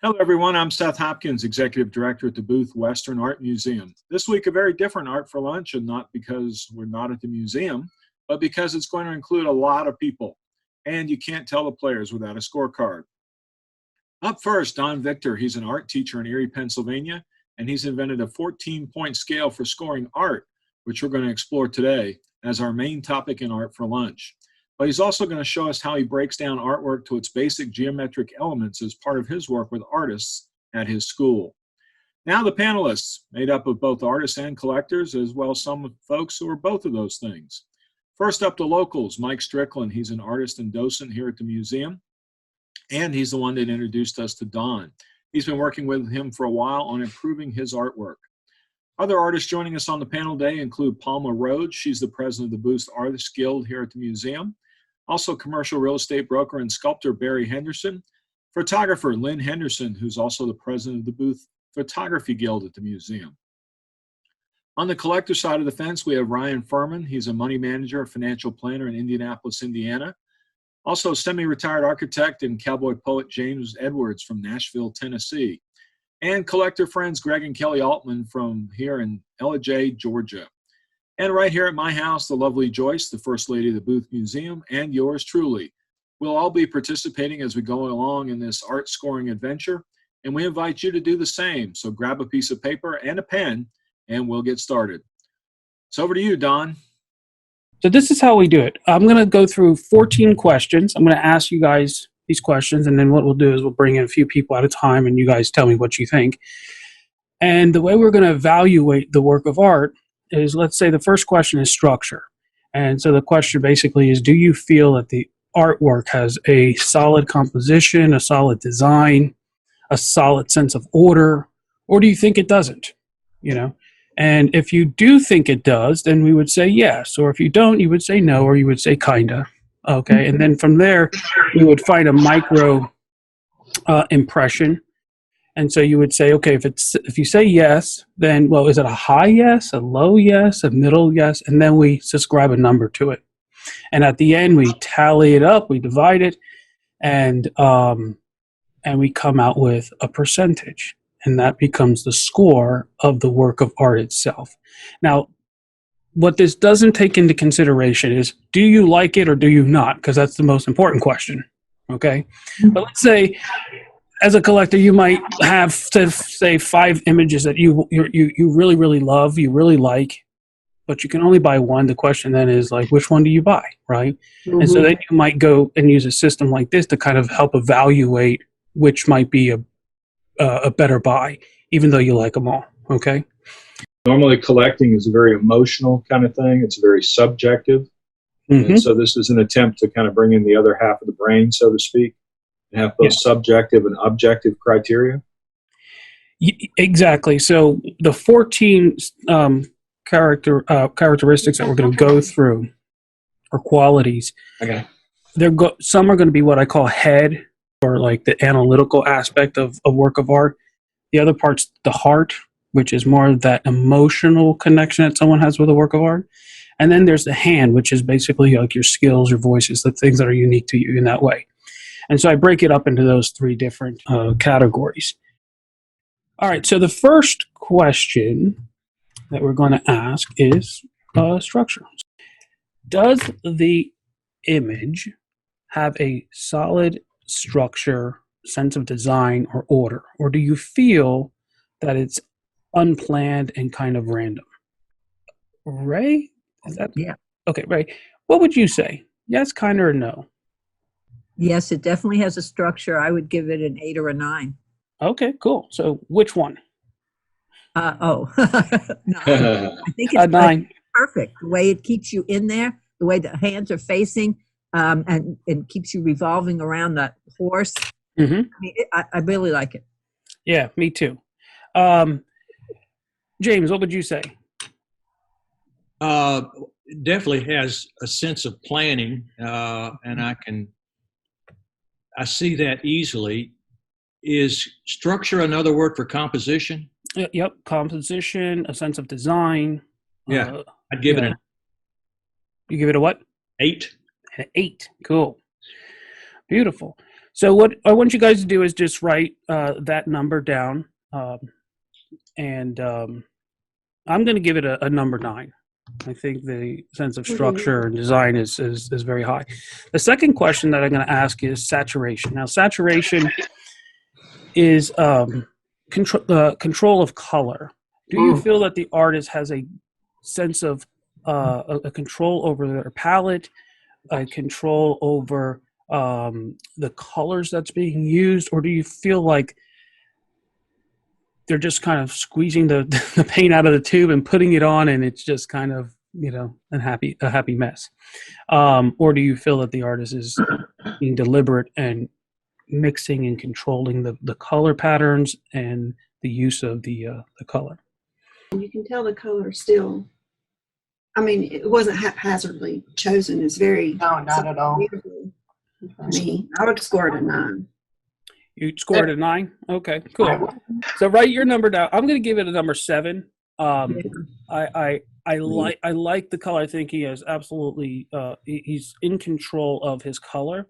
Hello, everyone. I'm Seth Hopkins, Executive Director at the Booth Western Art Museum. This week, a very different Art for Lunch, and not because we're not at the museum, but because it's going to include a lot of people, and you can't tell the players without a scorecard. Up first, Don Victor. He's an art teacher in Erie, Pennsylvania, and he's invented a 14-point scale for scoring art, which we're going to explore today as our main topic in Art for Lunch. But he's also going to show us how he breaks down artwork to its basic geometric elements as part of his work with artists at his school. Now the panelists, made up of both artists and collectors, as well as some folks who are both of those things. First up, the locals, Mike Strickland. He's an artist and docent here at the museum, and he's the one that introduced us to Don. He's been working with him for a while on improving his artwork. Other artists joining us on the panel today include Palma Rhodes. She's the president of the Booth Artists Guild here at the museum. Also, commercial real estate broker and sculptor Barry Henderson. Photographer Lynn Henderson, who's also the president of the Booth Photography Guild at the museum. On the collector side of the fence, we have Ryan Furman. He's a money manager, financial planner in Indianapolis, Indiana. Also, semi-retired architect and cowboy poet James Edwards from Nashville, Tennessee. And collector friends Greg and Kelly Altman from here in Ellijay, Georgia. And right here at my house, the lovely Joyce, the First Lady of the Booth Museum, and yours truly. We'll all be participating as we go along in this art scoring adventure, and we invite you to do the same. So grab a piece of paper and a pen, and we'll get started. So over to you, Don. So this is how we do it. I'm going to go through 14 questions. I'm going to ask you guys these questions, and then what we'll do is we'll bring in a few people at a time, and you guys tell me what you think. And the way we're going to evaluate the work of art is, let's say the first question is structure. And so the question basically is, do you feel that the artwork has a solid composition, a solid design, a solid sense of order, or do you think it doesn't? And if you do think it does, then we would say yes. Or if you don't, you would say no, or you would say kinda. Okay. And then from there, we would find a micro impression. And so you would say, okay, if you say yes, then, well, is it a high yes, a low yes, a middle yes? And then we subscribe a number to it. And at the end, we tally it up, we divide it, and we come out with a percentage. And that becomes the score of the work of art itself. Now, what this doesn't take into consideration is, do you like it or do you not? Because that's the most important question. Okay? But let's say, as a collector, you might have, say, 5 images that you really, really love, you really like, but you can only buy one. The question then is, like, which one do you buy, right? Mm-hmm. And so then you might go and use a system like this to kind of help evaluate which might be a better buy, even though you like them all, okay? Normally, collecting is a very emotional kind of thing. It's very subjective. Mm-hmm. And so this is an attempt to kind of bring in the other half of the brain, so to speak, and have both subjective and objective criteria? Exactly. So the 14 characteristics that we're going to go through are qualities. Okay. Some are going to be what I call head, or like the analytical aspect of a work of art. The other part's the heart, which is more of that emotional connection that someone has with a work of art. And then there's the hand, which is basically like your skills, your voices, the things that are unique to you in that way. And so I break it up into those 3 different categories. All right, so the first question that we're going to ask is structure. Does the image have a solid structure, sense of design, or order? Or do you feel that it's unplanned and kind of random? Ray? Yeah. Okay, Ray. What would you say? Yes, kind of, or no? Yes, it definitely has a structure. I would give it an 8 or a 9. Okay, cool. So which one? No, I think it's 9. Perfect. The way it keeps you in there, the way the hands are facing, and keeps you revolving around that horse. Mm-hmm. I mean, I really like it. Yeah, me too. James, what would you say? Definitely has a sense of planning, and I see that easily. Is structure another word for composition? Yep, composition, a sense of design. Yeah, I'd give it You give it a what? 8. An 8. Cool. Beautiful. So what I want you guys to do is just write that number down, and I'm going to give it a number 9. I think the sense of structure and design is very high. The second question that I'm going to ask is saturation. Now, saturation is control of color. Do you feel that the artist has a sense of a control over their palette, a control over the colors that's being used, or do you feel like they're just kind of squeezing the paint out of the tube and putting it on, and it's just kind of, you know, a happy mess? Or do you feel that the artist is being deliberate and mixing and controlling the color patterns and the use of the color? You can tell the color still. I mean, it wasn't haphazardly chosen. It's very No, not at all. beautiful. For me, I would score it a 9. You scored a 9? Okay, cool. So write your number down. I'm going to give it a number 7. I like the color. I think he is absolutely he's in control of his color,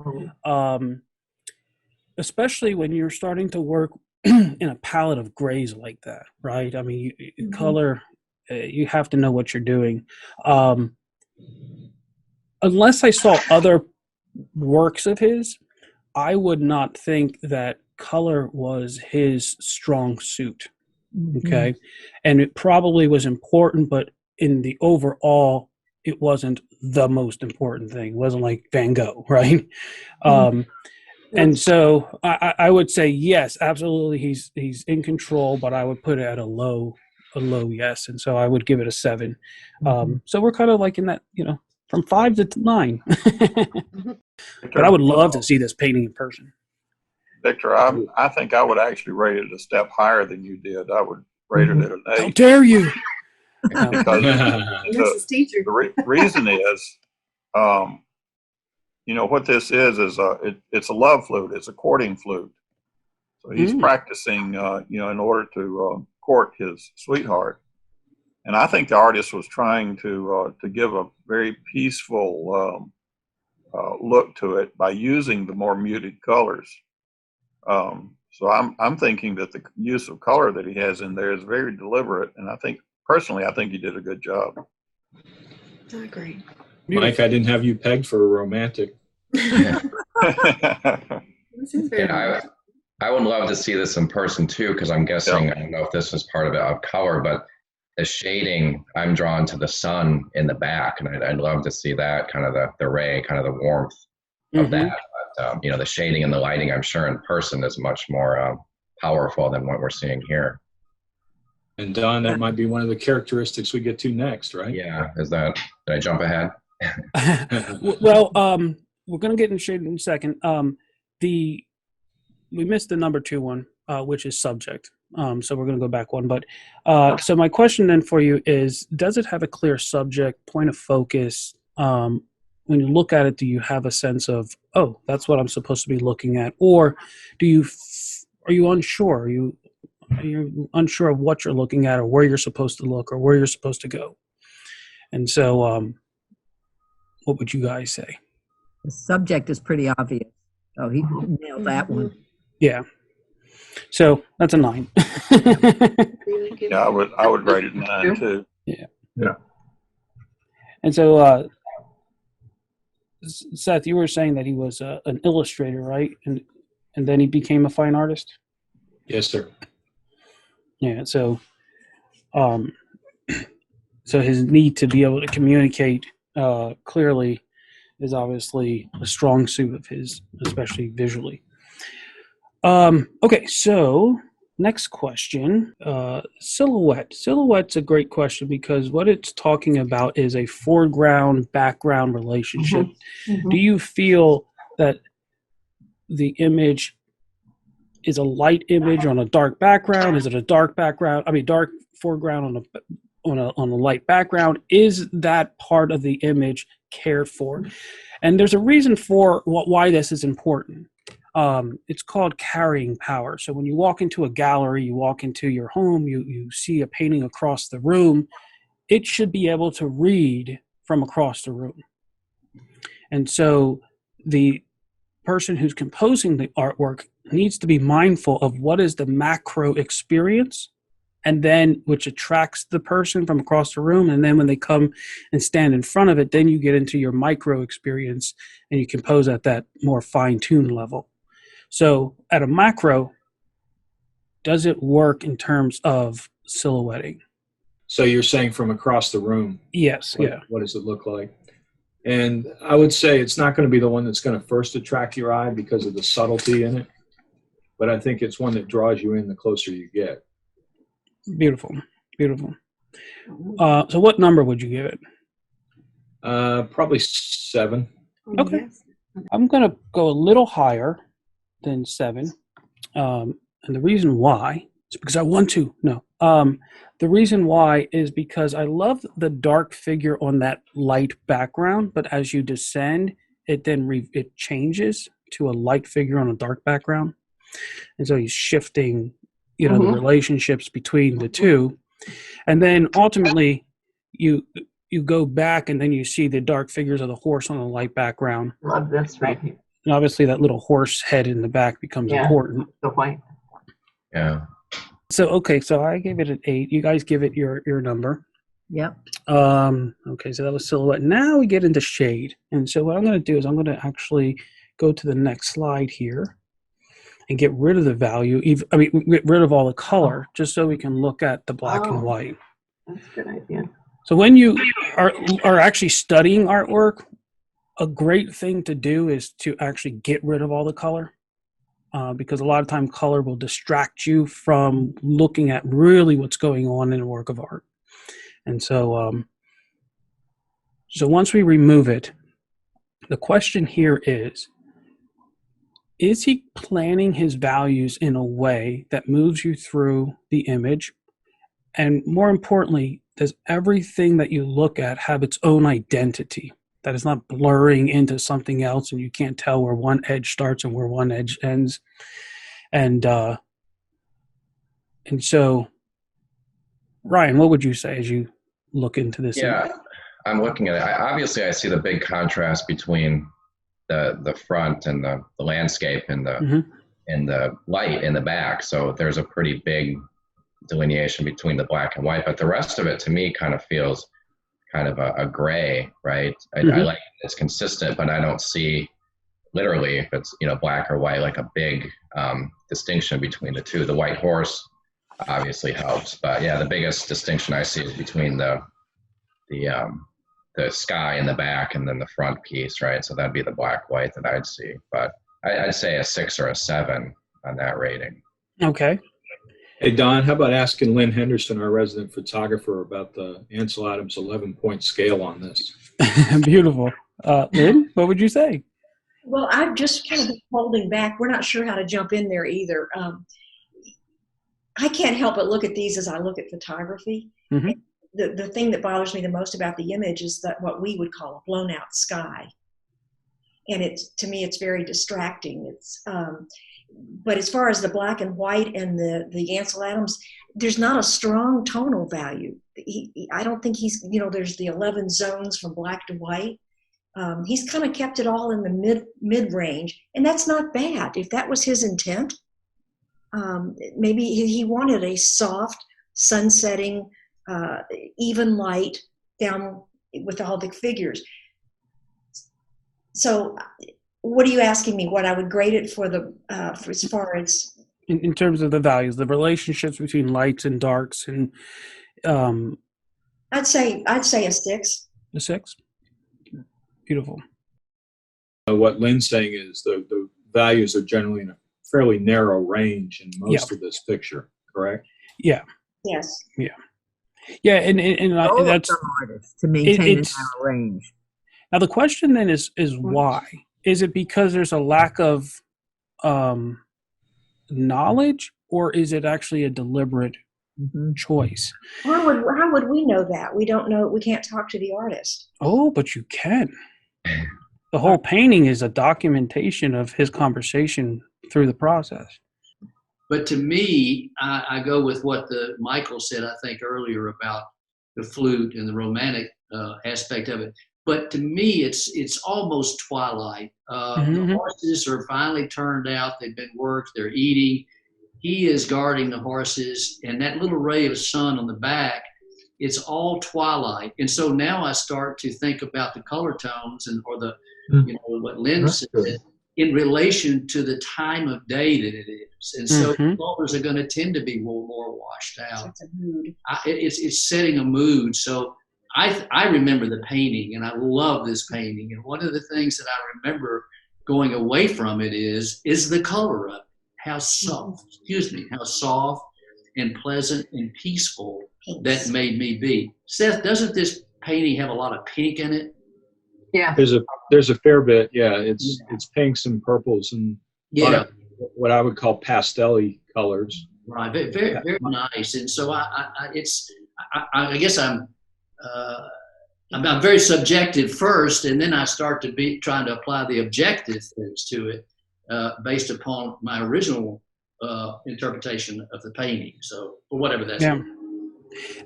especially when you're starting to work in a palette of grays like that, right? I mean, color. You have to know what you're doing. Unless I saw other works of his, I would not think that color was his strong suit. Okay. And it probably was important, but in the overall, it wasn't the most important thing. It wasn't like Van Gogh, right? And so I would say, yes, absolutely. He's in control, but I would put it at a low yes. And so I would give it a 7. So we're kind of like in that, you know, from 5 to 9. But I would love to see this painting in person. Victor, I think I would actually rate it a step higher than you did. I would rate it at an 8. How dare you? Because Mrs. Teacher. the reason is, you know, what this is it's a love flute. It's a courting flute. So he's practicing, you know, in order to court his sweetheart. And I think the artist was trying to give a very peaceful look to it by using the more muted colors. So I'm thinking that the use of color that he has in there is very deliberate, and I think personally he did a good job. I agree. Mike, I didn't have you pegged for a romantic. This is very Yeah, I would love to see this in person too, because I'm guessing, I don't know if this is part of it of color, but the shading, I'm drawn to the sun in the back, and I'd love to see that kind of the ray, kind of the warmth of that. But, you know, the shading and the lighting, I'm sure in person is much more powerful than what we're seeing here. And Don, that might be one of the characteristics we get to next, right? Yeah, did I jump ahead? Well, we're going to get in shade in a second. We missed the number 2 one, which is subject. So we're going to go back one. But so my question then for you is, does it have a clear subject, point of focus? When you look at it, do you have a sense of, oh, that's what I'm supposed to be looking at? Or are you unsure? Are you unsure of what you're looking at, or where you're supposed to look, or where you're supposed to go? And so what would you guys say? The subject is pretty obvious. Oh, he nailed that one. Yeah. So that's a 9. Yeah, I would rate it 9 too. Yeah. Yeah. And so, Seth, you were saying that he was an illustrator, right? And then he became a fine artist? Yes, sir. Yeah. So, so his need to be able to communicate clearly is obviously a strong suit of his, especially visually. Okay, so next question, silhouette. Silhouette's a great question because what it's talking about is a foreground-background relationship. Do you feel that the image is a light image on a dark background? Is it a dark background? I mean, dark foreground on a light background? Is that part of the image cared for? And there's a reason for why this is important. It's called carrying power. So when you walk into a gallery, you walk into your home, you see a painting across the room, it should be able to read from across the room. And so the person who's composing the artwork needs to be mindful of what is the macro experience, and then which attracts the person from across the room. And then when they come and stand in front of it, then you get into your micro experience and you compose at that more fine-tuned level. So at a macro, does it work in terms of silhouetting? So you're saying from across the room? Yes. What does it look like? And I would say it's not going to be the one that's going to first attract your eye because of the subtlety in it, but I think it's one that draws you in the closer you get. Beautiful. So what number would you give it? Probably 7. Okay. I'm going to go a little higher than 7. And the reason why is because I want to. No. The reason why is because I love the dark figure on that light background, but as you descend, it then it changes to a light figure on a dark background. And so he's shifting, the relationships between the two. And then ultimately you go back and then you see the dark figures of the horse on the light background. Love this right here. And obviously that little horse head in the back becomes important. The white. Yeah. So I gave it an 8. You guys give it your number. Yep. Okay, so that was silhouette. Now we get into shade. And so what I'm going to do is I'm going to actually go to the next slide here and get rid of the value. Get rid of all the color just so we can look at the black and white. That's a good idea. So when you are actually studying artwork, a great thing to do is to actually get rid of all the color. Because a lot of time color will distract you from looking at really what's going on in a work of art. And so once we remove it, the question here is he planning his values in a way that moves you through the image? And more importantly, does everything that you look at have its own identity? That is not blurring into something else and you can't tell where one edge starts and where one edge ends. And so, Ryan, what would you say as you look into this? Yeah, I'm looking at it. Obviously, I see the big contrast between the front and the landscape and the light in the back. So there's a pretty big delineation between the black and white. But the rest of it, to me, kind of feels kind of a gray, right? I like it's consistent, but I don't see literally if it's black or white like a big distinction between the two. The white horse obviously helps, but yeah, the biggest distinction I see is between the sky in the back and then the front piece, right? So that'd be the black white that I'd see, but I'd say a 6 or a 7 on that rating. Okay. Hey, Don, how about asking Lynn Henderson, our resident photographer, about the Ansel Adams 11-point scale on this? Beautiful. Lynn, what would you say? Well, I've just kind of been holding back. We're not sure how to jump in there either. I can't help but look at these as I look at photography. Mm-hmm. The thing that bothers me the most about the image is that what we would call a blown out sky. And to me, it's very distracting. But as far as the black and white and the Ansel Adams, there's not a strong tonal value. I don't think there's the 11 zones from black to white. He's kind of kept it all in the mid range, and that's not bad. If that was his intent, maybe he wanted a soft, sun-setting, even light down with all the figures. So what are you asking me? What I would grade it for for as far as in terms of the values, the relationships between lights and darks, and I'd say a 6. A 6. Beautiful. What Lynn's saying is the values are generally in a fairly narrow range in most of this picture, correct? Yeah. Yes. Yeah. Yeah, and that's artists to maintain a narrow range. Now the question then is why? Is it because there's a lack of knowledge, or is it actually a deliberate choice? How would we know that? We don't know. We can't talk to the artist. Oh, but you can. The whole painting is a documentation of his conversation through the process. But to me, I go with what Michael said, I think, earlier about the flute and the romantic aspect of it. But to me, it's almost twilight. The horses are finally turned out. They've been worked. They're eating. He is guarding the horses, and that little ray of sun on the back, it's all twilight. And so now I start to think about the color tones or the, what Lynn said, in relation to the time of day that it is. And so the colors are going to tend to be more washed out. It's a mood. It's setting a mood. So I remember the painting, and I love this painting. And one of the things that I remember going away from it is the color of it. How soft and pleasant and peaceful that made me be. Seth, doesn't this painting have a lot of pink in it? Yeah. There's a fair bit. Yeah, it's pinks and purples and what I would call pastel-y colors. Right, very, very nice. And so I guess I'm very subjective first, and then I start to be trying to apply the objective things to it based upon my original interpretation of the painting. So, or whatever that's. Yeah.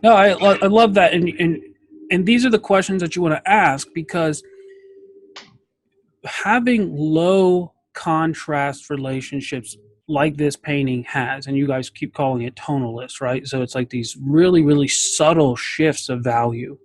No, I love that, and these are the questions that you want to ask, because having low contrast relationships like this painting has, and you guys keep calling it tonalist, right? So it's like these really, really subtle shifts of value.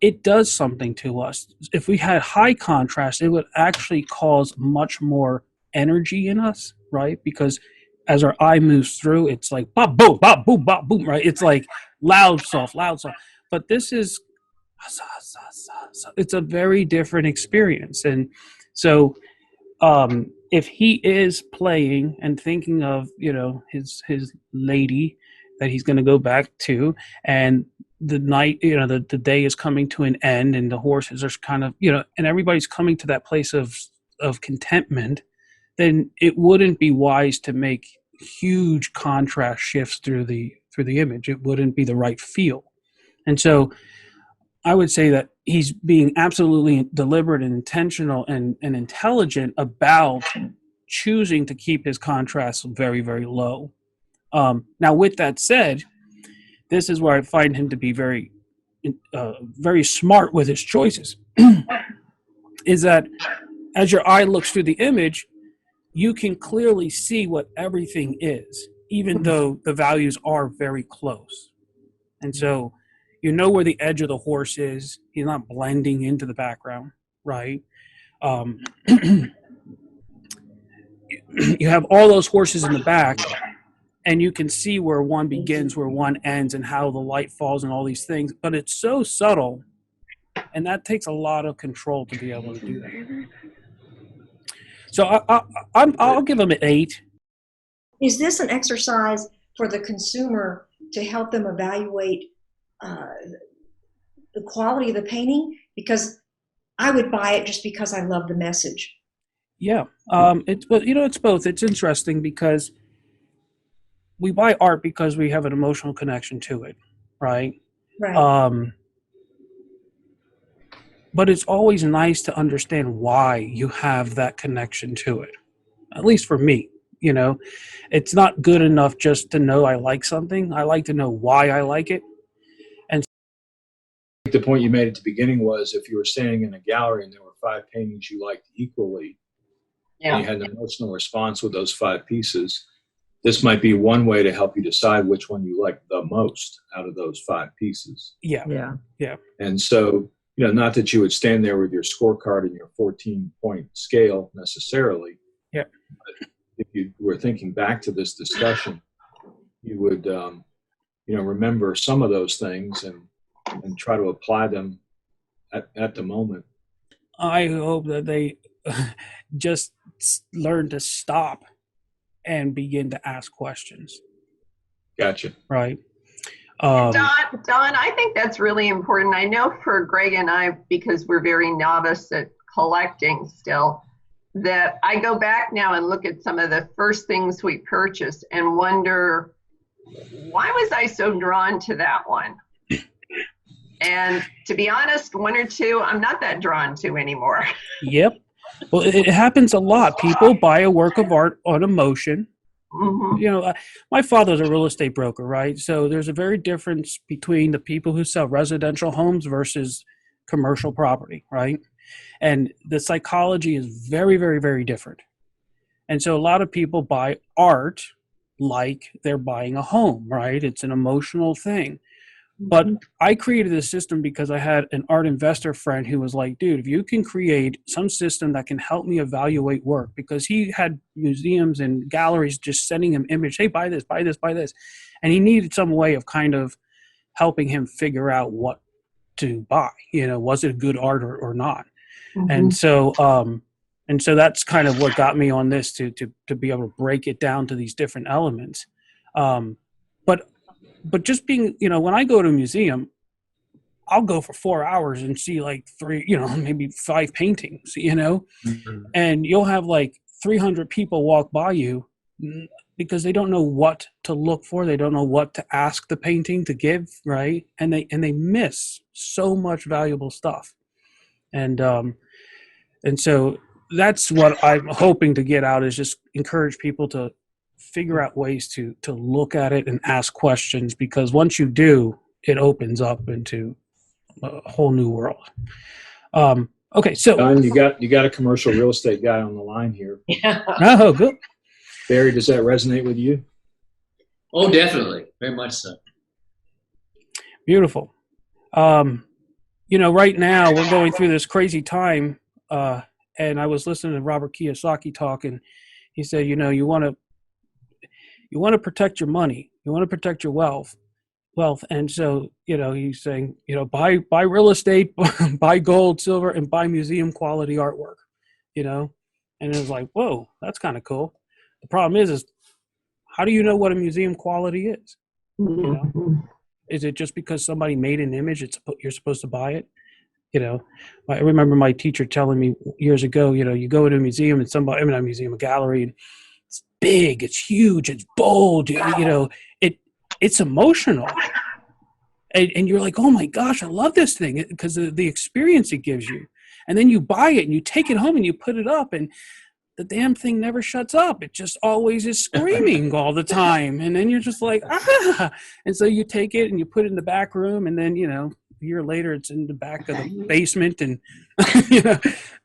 It does something to us. If we had high contrast, it would actually cause much more energy in us, right? Because as our eye moves through, it's like bop, boom, bop, boom, bop, boom, right? It's like loud, soft. But this is, it's a very different experience. And so if he is playing and thinking of, his lady that he's going to go back to, and the night, the day is coming to an end, and the horses are kind of, and everybody's coming to that place of contentment, then it wouldn't be wise to make huge contrast shifts through the image. It wouldn't be the right feel. And so I would say that he's being absolutely deliberate and intentional and intelligent about choosing to keep his contrast very, very low. Now, with that said, this is where I find him to be very, very smart with his choices, is that as your eye looks through the image, you can clearly see what everything is, even though the values are very close. And so you know where the edge of the horse is. He's not blending into the background, right? You have all those horses in the back, and you can see where one begins, where one ends, and how the light falls and all these things. But it's so subtle, and that takes a lot of control to be able to do that. So I'll give him an 8. Is this an exercise for the consumer to help them evaluate the quality of the painting? Because I would buy it just because I love the message. Yeah, it's both. It's interesting because we buy art because we have an emotional connection to it, right? Right. But it's always nice to understand why you have that connection to it. At least for me, it's not good enough just to know I like something. I like to know why I like it. And the point you made at the beginning was, if you were standing in a gallery and there were 5 paintings you liked equally, and you had an emotional response with those 5 pieces, this might be one way to help you decide which one you like the most out of those 5 pieces. Yeah. And so, not that you would stand there with your scorecard and your 14-point scale necessarily. Yeah. But if you were thinking back to this discussion, you would, remember some of those things and try to apply them at the moment. I hope that they just learn to stop and begin to ask questions. Gotcha. Right. Don, I think that's really important. I know for Greg and I, because we're very novice at collecting still, that I go back now and look at some of the first things we purchased and wonder, why was I so drawn to that one? And to be honest, 1 or 2, I'm not that drawn to anymore. Yep. Well, it happens a lot. People buy a work of art on emotion. Mm-hmm. My father's a real estate broker, right? So there's a very difference between the people who sell residential homes versus commercial property, right? And the psychology is very, very, very different. And so a lot of people buy art like they're buying a home, right? It's an emotional thing. But I created this system because I had an art investor friend who was like, dude, if you can create some system that can help me evaluate work, because he had museums and galleries just sending him image, hey, buy this, buy this, buy this. And he needed some way of kind of helping him figure out what to buy, was it good art or not? And so that's kind of what got me on this to be able to break it down to these different elements. But just being, when I go to a museum, I'll go for 4 hours and see like 3, maybe 5 paintings, and you'll have like 300 people walk by you because they don't know what to look for. They don't know what to ask the painting to give, right? And they miss so much valuable stuff. And so that's what I'm hoping to get out, is just encourage people to figure out ways to look at it and ask questions, because once you do, it opens up into a whole new world. Okay, so Don, you got a commercial real estate guy on the line here. Yeah. Oh, good. Barry, does that resonate with you? Oh, definitely. Very much so. Beautiful. Right now we're going through this crazy time, and I was listening to Robert Kiyosaki talk, and he said, you want to protect your money, you want to protect your wealth, and so he's saying, buy real estate, buy gold, silver, and buy museum quality artwork, and it was like, whoa, that's kind of cool. The problem is how do you know what a museum quality is? Is it just because somebody made an image you're supposed to buy it? I remember my teacher telling me years ago, you go to a museum and a gallery, and it's big, it's huge, it's bold, it's emotional. And you're like, oh my gosh, I love this thing because of the experience it gives you. And then you buy it and you take it home and you put it up, and the damn thing never shuts up. It just always is screaming all the time. And then you're just like, ah. And so you take it and you put it in the back room, and then, a year later it's in the back of the basement, and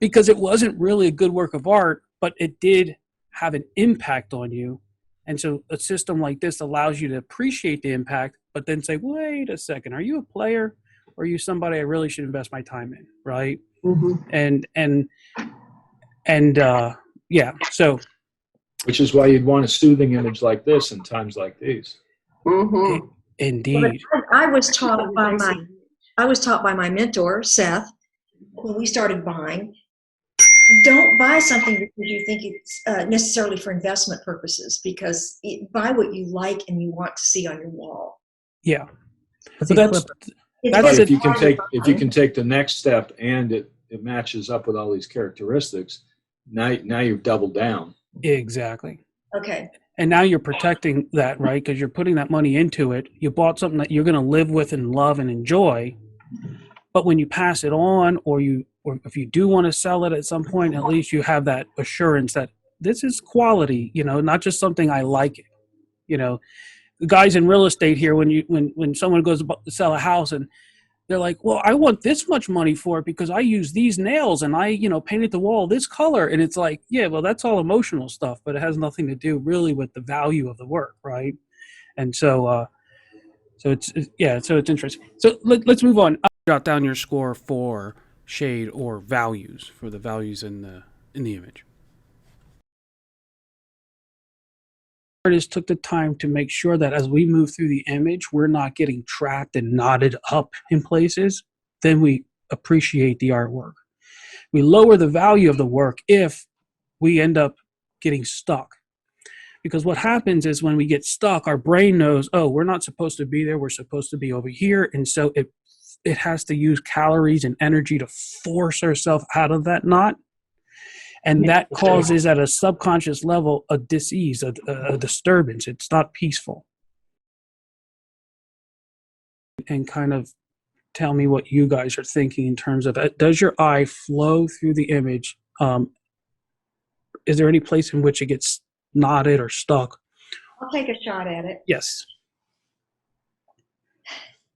because it wasn't really a good work of art, but it did have an impact on you. And so a system like this allows you to appreciate the impact, but then say, wait a second, are you a player, or are you somebody I really should invest my time in, right? Yeah, so which is why you'd want a soothing image like this in times like these. Indeed. I was taught by my mentor, Seth, when we started buying. Don't buy something because you think it's necessarily for investment purposes, because buy what you like and you want to see on your wall. Yeah. But if you can take the next step and it matches up with all these characteristics, now you've doubled down. Exactly. Okay. And now you're protecting that, right? Because you're putting that money into it. You bought something that you're going to live with and love and enjoy. But when you pass it on, or if you do want to sell it at some point, at least you have that assurance that this is quality, not just something I like it. The guys in real estate here, when someone goes to sell a house and they're like, well, I want this much money for it because I use these nails and I, painted the wall this color. And it's like, yeah, well, that's all emotional stuff, but it has nothing to do really with the value of the work, right? And so, it's interesting. So let's move on. Jot down your score for shade or values, for the values in the image. Artists took the time to make sure that as we move through the image, we're not getting trapped and knotted up in places. Then we appreciate the artwork. We lower the value of the work if we end up getting stuck. Because what happens is when we get stuck, our brain knows, oh, we're not supposed to be there. We're supposed to be over here. And so it has to use calories and energy to force ourselves out of that knot. And that causes at a subconscious level a dis-ease, a disturbance. It's not peaceful. And kind of tell me what you guys are thinking in terms of, does your eye flow through the image? Is there any place in which it gets knotted or stuck? I'll take a shot at it. Yes.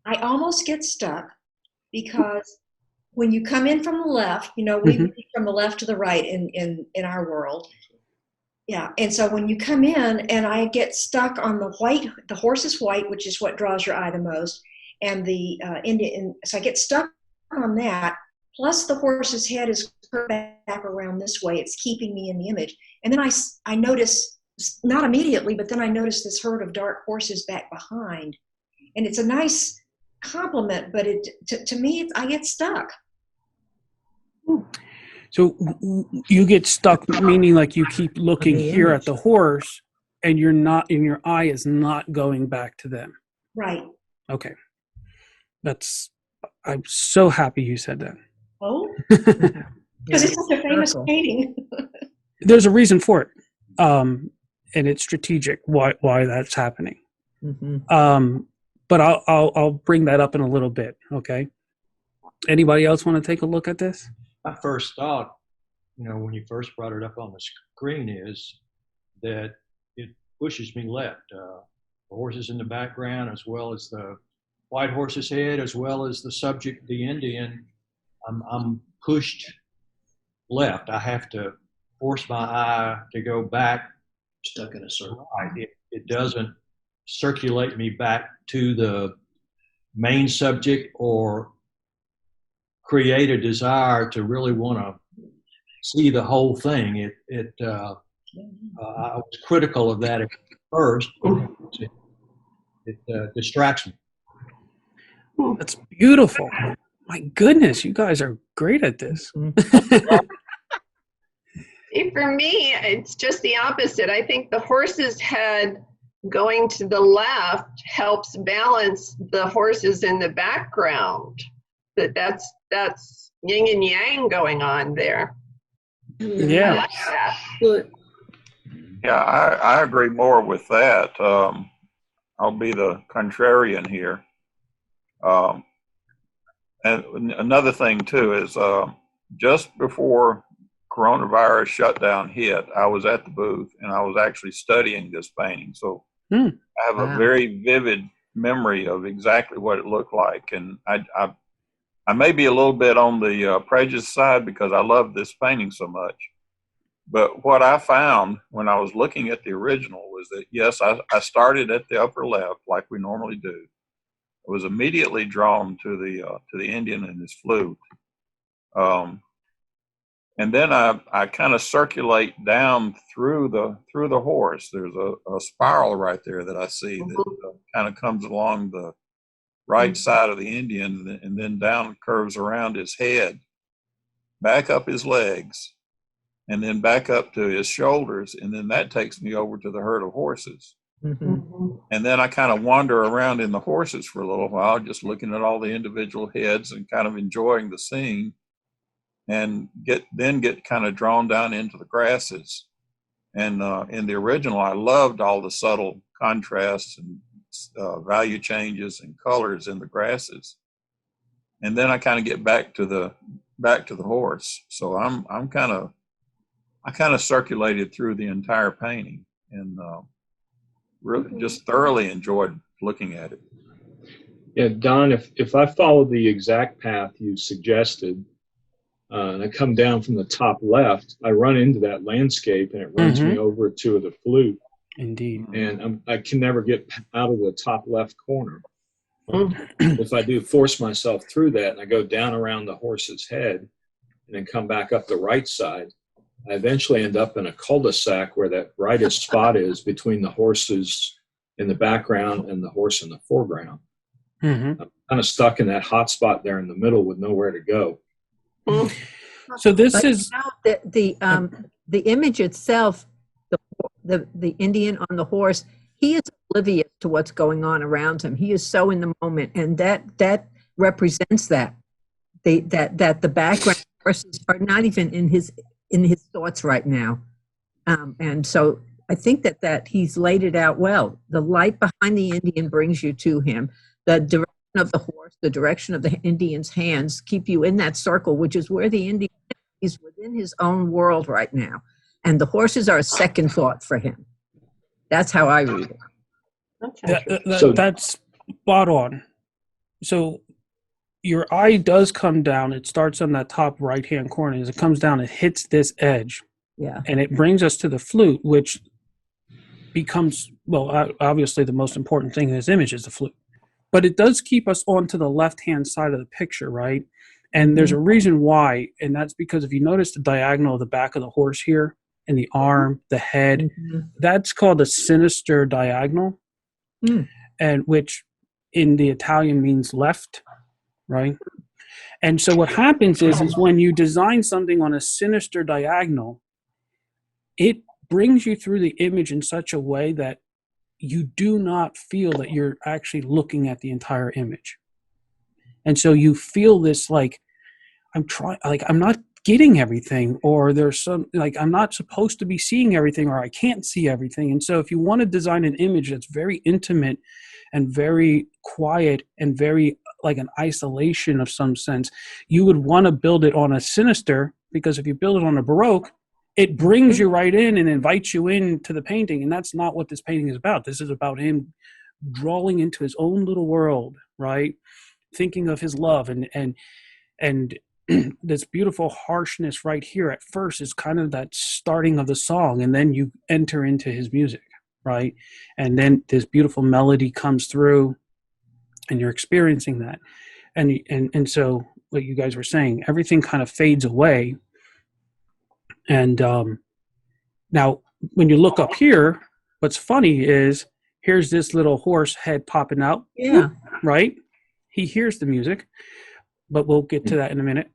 I almost get stuck because when you come in from the left, we read from the left to the right in our world. Yeah. And so when you come in and I get stuck on the horse is white, which is what draws your eye the most. And the Indian, so I get stuck on that. Plus the horse's head is curved back around this way. It's keeping me in the image. And then I notice, not immediately, but then I notice this herd of dark horses back behind. And it's a nice compliment, but to me, I get stuck. So you get stuck, meaning like you keep looking here at the horse, and your eye is not going back to them. Right. Okay. I'm so happy you said that. Oh, because it's such a famous painting. There's a reason for it, and it's strategic why that's happening. But I'll bring that up in a little bit. Okay. Anybody else want to take a look at this? My first thought, when you first brought it up on the screen, is that it pushes me left. The horses in the background, as well as the white horse's head, as well as the subject, the Indian. I'm pushed left. I have to force my eye to go back. Stuck in a circle. It doesn't circulate me back to the main subject or create a desire to really want to see the whole thing. I was critical of that at first. It distracts me. That's beautiful. My goodness, you guys are great at this. See, for me, it's just the opposite. I think the horse's head going to the left helps balance the horses in the background. That's yin and yang going on there. Yeah. I like that. Yeah, I agree more with that. I'll be the contrarian here. And another thing too is just before coronavirus shutdown hit, I was at the booth and I was actually studying this painting. So I have a very vivid memory of exactly what it looked like. And I may be a little bit on the prejudice side because I love this painting so much. But what I found when I was looking at the original was that, yes, I started at the upper left like we normally do. I was immediately drawn to the Indian and his flute. And then I kind of circulate down through the horse. There's a spiral right there that I see that kind of comes along the right side of the Indian and then down curves around his head, back up his legs, and then back up to his shoulders. And then that takes me over to the herd of horses. And then I kind of wander around in the horses for a little while, just looking at all the individual heads and kind of enjoying the scene, and get kind of drawn down into the grasses. And in the original, I loved all the subtle contrasts and value changes and colors in the grasses. And then I kind of get back to the horse. So I kind of circulated through the entire painting and really just thoroughly enjoyed looking at it. Yeah, Don, if I follow the exact path you suggested, and I come down from the top left, I run into that landscape and it runs me over to the flute. Indeed. And I can never get out of the top left corner. If I do force myself through that and I go down around the horse's head and then come back up the right side, I eventually end up in a cul-de-sac where that brightest spot is between the horses in the background and the horse in the foreground. I'm kind of stuck in that hot spot there in the middle with nowhere to go. So this is the image itself, the Indian on the horse. He is oblivious to what's going on around him. He is so in the moment, and that represents that the background horses are not even in his thoughts right now, and so I think that he's laid it out well. The light behind the Indian brings you to him. The direction of the horse, the direction of the Indian's hands keep you in that circle, which is where the Indian is within his own world right now. And the horses are a second thought for him. That's how I read it. That's that's spot on. So your eye does come down. It starts on that top right-hand corner. As it comes down, it hits this edge. Yeah. And it brings us to the flute, which becomes, well, obviously the most important thing in this image is the flute. But it does keep us onto the left-hand side of the picture, right? And there's a reason why, and that's because if you notice the diagonal of the back of the horse here, and the arm, the head, that's called a sinister diagonal, and which in the Italian means left, right? And so what happens is when you design something on a sinister diagonal, it brings you through the image in such a way that you do not feel that you're actually looking at the entire image. And so you feel this like, I'm not getting everything, or there's some, like, I'm not supposed to be seeing everything, or I can't see everything. And so if you want to design an image that's very intimate and very quiet and very like an isolation of some sense, you would want to build it on a sinister, because if you build it on a Baroque, it brings you right in and invites you into the painting. And that's not what this painting is about. This is about him drawing into his own little world, right? Thinking of his love and this beautiful harshness right here at first is kind of that starting of the song, and then you enter into his music, right? And then this beautiful melody comes through and you're experiencing that. And so what you guys were saying, everything kind of fades away. And now when you look up here, what's funny is here's this little horse head popping out. Yeah. Right? He hears the music, but we'll get to that in a minute.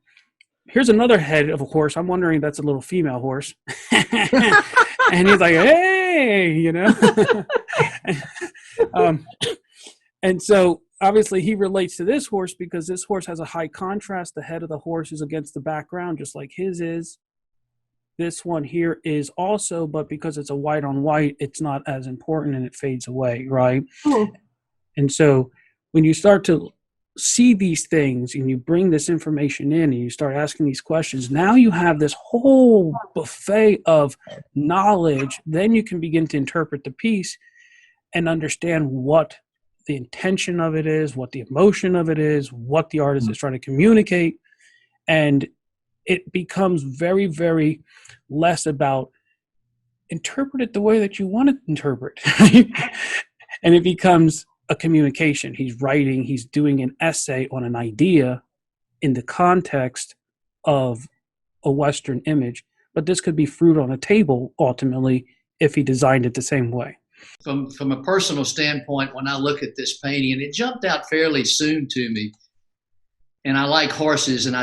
Here's another head of a horse. I'm wondering if that's a little female horse. And he's like, hey, you know. And so obviously he relates to this horse because this horse has a high contrast. The head of the horse is against the background, just like his is. This one here is also, but because it's a white on white, it's not as important and it fades away, right? Oh. And so when you start to see these things and you bring this information in and you start asking these questions, now you have this whole buffet of knowledge. Then you can begin to interpret the piece and understand what the intention of it is, what the emotion of it is, what the artist is trying to communicate. And it becomes very, very less about interpret it the way that you want to interpret. And it becomes a communication. He's writing, he's doing an essay on an idea in the context of a Western image. But this could be fruit on a table, ultimately, if he designed it the same way. From a personal standpoint, when I look at this painting, and it jumped out fairly soon to me, and I like horses, and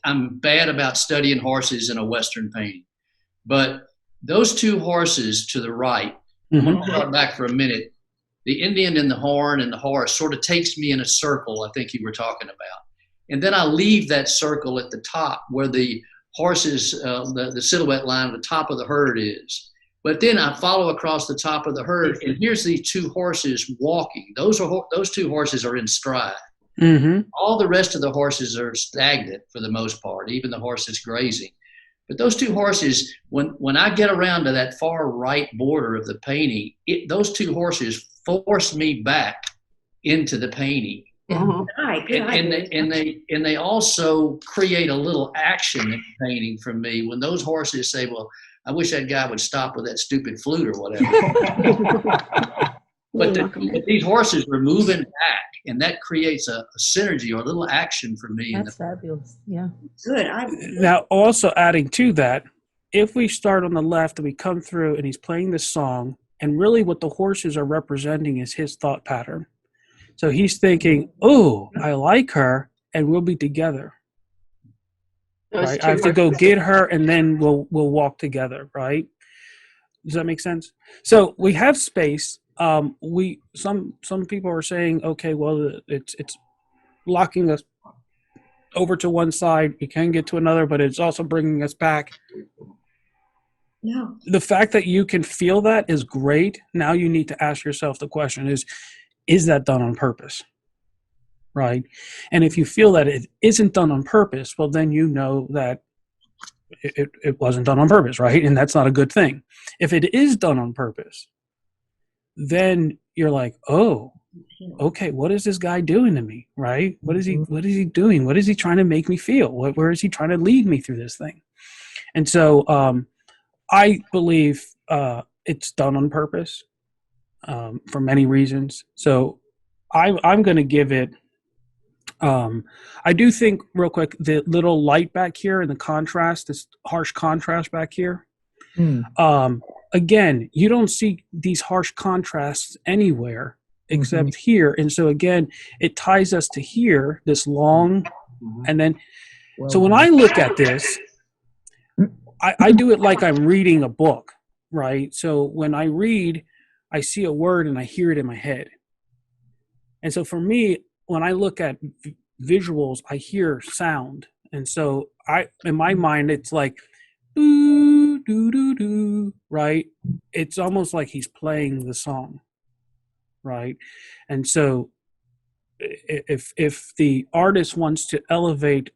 I'm bad about studying horses in a Western painting. But those two horses to the right, I'm going to start back for a minute. The Indian in the horn and the horse sort of takes me in a circle, I think you were talking about. And then I leave that circle at the top where the horses, the silhouette line at the top of the herd is. But then I follow across the top of the herd, and here's these two horses walking. Those two horses are in stride. Mm-hmm. All the rest of the horses are stagnant for the most part, even the horse that's grazing. But those two horses, when I get around to that far right border of the painting, those two horses force me back into the painting. Mm-hmm. And they also create a little action in the painting for me when those horses say, well, I wish that guy would stop with that stupid flute or whatever. But these horses were moving back, and that creates a synergy or a little action for me. That's fabulous. Yeah. Good. Now, also adding to that, if we start on the left and we come through and he's playing this song, and really what the horses are representing is his thought pattern. So he's thinking, oh, I like her, and we'll be together. Right? I have to go get her, and then we'll walk together, right? Does that make sense? So we have space. Some people are saying, okay, well, it's locking us over to one side. We can get to another, but it's also bringing us back. No. The fact that you can feel that is great. Now you need to ask yourself the question is that done on purpose? Right? And if you feel that it isn't done on purpose, well, then you know that it wasn't done on purpose, right? And that's not a good thing. If it is done on purpose, then you're like, oh, okay, what is this guy doing to me, right? What is he doing? What is he trying to make me feel? Where is he trying to lead me through this thing? And so I believe it's done on purpose for many reasons. So I'm going to give it, I do think, real quick, the little light back here and the contrast, this harsh contrast back here, again, you don't see these harsh contrasts anywhere except here. And so again, it ties us to here, this long, and then, so when I look at this, I do it like I'm reading a book, right? So when I read, I see a word and I hear it in my head. And so for me, when I look at visuals, I hear sound. And so in my mind, it's like, doo, doo, doo, doo, right? It's almost like he's playing the song, right? And so if the artist wants to elevate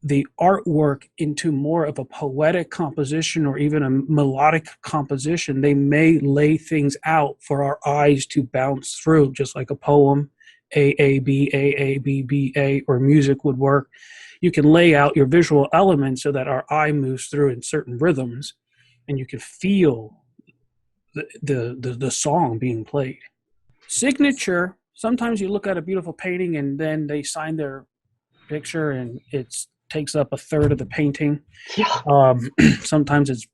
the artwork into more of a poetic composition or even a melodic composition, they may lay things out for our eyes to bounce through, just like a poem, A, B, B, A, or music would work. You can lay out your visual elements so that our eye moves through in certain rhythms and you can feel the song being played. Signature, sometimes you look at a beautiful painting and then they sign their picture and it takes up a third of the painting. Yeah. Sometimes it's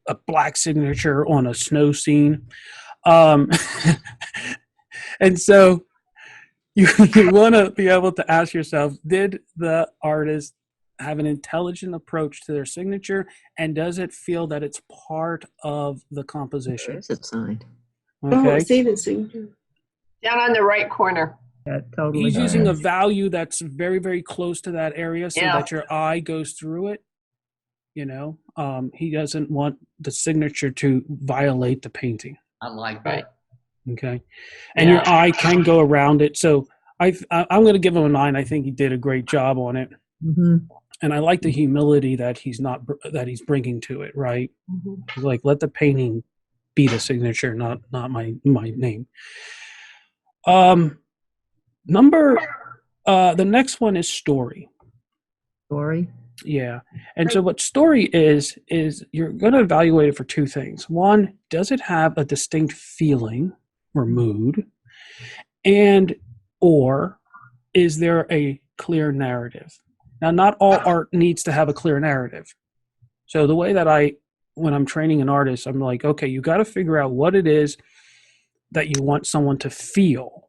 a black signature on a snow scene. And so you want to be able to ask yourself, did the artist have an intelligent approach to their signature, and does it feel that it's part of the composition? Where is it signed? Okay. Oh, Steven's signature. Down on the right corner. Yeah, totally. He's using a value that's very, very close to that area so that your eye goes through it. You know, he doesn't want the signature to violate the painting. I like that. Okay. And your eye can go around it. So I'm going to give him a 9. I think he did a great job on it. And I like the humility that he's bringing to it, right? He's like, let the painting be the signature, not my name. The next one is story. Story? Yeah. And so what story is you're going to evaluate it for 2 things. One, does it have a distinct feeling or mood? Or is there a clear narrative? Now, not all art needs to have a clear narrative. So the way that when I'm training an artist, I'm like, okay, you got to figure out what it is that you want someone to feel.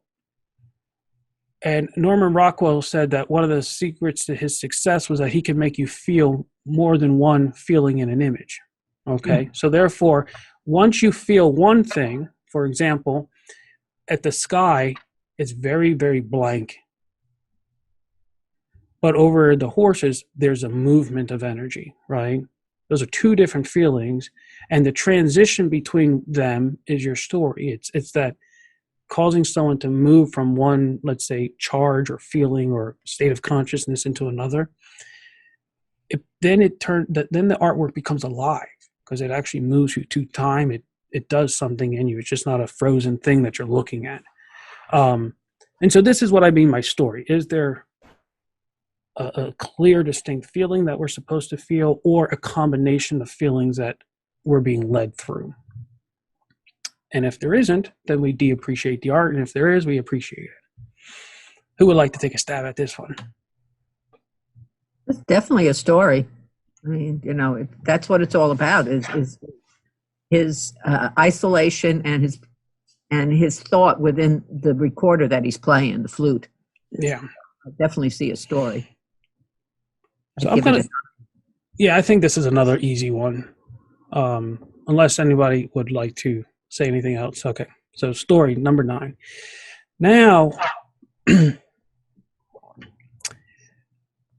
And Norman Rockwell said that one of the secrets to his success was that he could make you feel more than one feeling in an image. Okay. So therefore, once you feel one thing, for example, at the sky, it's very, very blank. But over the horses, there's a movement of energy, right? Those are 2 different feelings. And the transition between them is your story. It's that causing someone to move from one, let's say, charge or feeling or state of consciousness into another. Then the artwork becomes alive because it actually moves you to time. It does something in you. It's just not a frozen thing that you're looking at. And so this is what I mean by story. Is there a clear, distinct feeling that we're supposed to feel, or a combination of feelings that we're being led through? And if there isn't, then we de-appreciate the art. And if there is, we appreciate it. Who would like to take a stab at this one? It's definitely a story. I mean, that's what it's all about, is his isolation and his thought within the recorder that he's playing, the flute. Yeah. I definitely see a story. So I think this is another easy one. Unless anybody would like to say anything else. Okay. So story number 9. Now,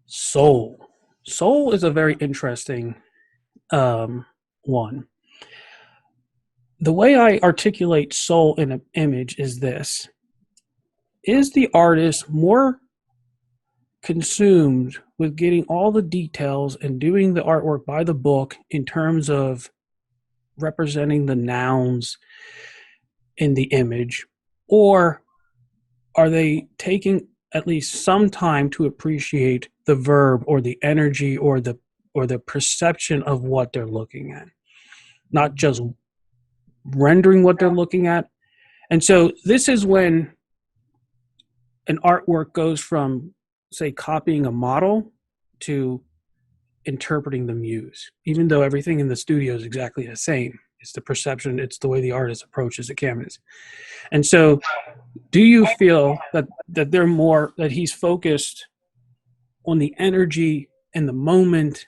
soul. Soul is a very interesting one. The way I articulate soul in an image is this. Is the artist more consumed with getting all the details and doing the artwork by the book in terms of representing the nouns in the image, or are they taking at least some time to appreciate the verb or the energy or the perception of what they're looking at, not just rendering what they're looking at? And so this is when an artwork goes from, say, copying a model to interpreting the muse, even though everything in the studio is exactly the same. It's the perception, it's the way the artist approaches the canvas. And so do you feel that they're more, that he's focused on the energy and the moment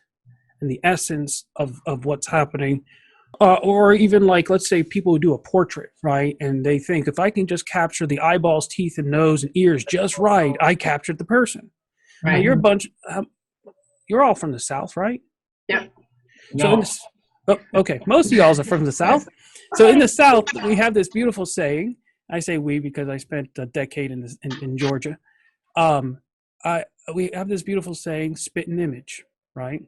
and the essence of what's happening? Or even like, let's say people who do a portrait, right? And they think, if I can just capture the eyeballs, teeth, and nose and ears just right, I captured the person. Right. Now you're all from the South, right? Yeah. So okay, most of y'all are from the South. So in the South, we have this beautiful saying. I say we because I spent a decade in Georgia. We have this beautiful saying, spit and image, right?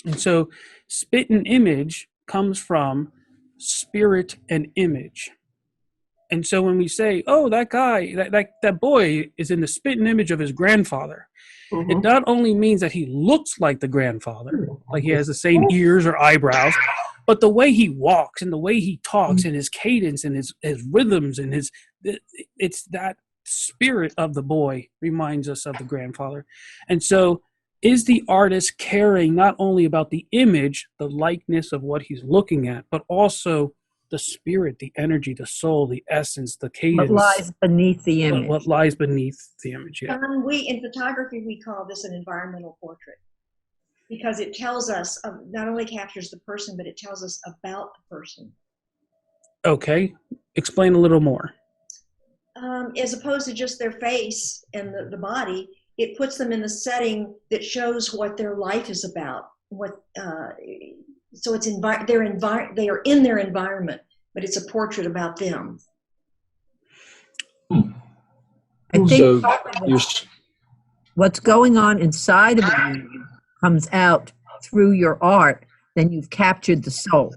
And so spit and image comes from spirit and image. And so when we say, oh, that guy, that boy is in the spit and image of his grandfather, it not only means that he looks like the grandfather, like he has the same ears or eyebrows, but the way he walks and the way he talks and his cadence and his rhythms and it's that spirit of the boy reminds us of the grandfather. And so is the artist caring not only about the image, the likeness of what he's looking at, but also the spirit, the energy, the soul, the essence, the cadence. What lies beneath the image. What lies beneath the image, yeah. In photography, we call this an environmental portrait because it tells us, not only captures the person, but it tells us about the person. Okay. Explain a little more. As opposed to just their face and the body, it puts them in the setting that shows what their life is about. So it's they are in their environment, but it's a portrait about them. I think what's going on inside of you comes out through your art, then you've captured the soul.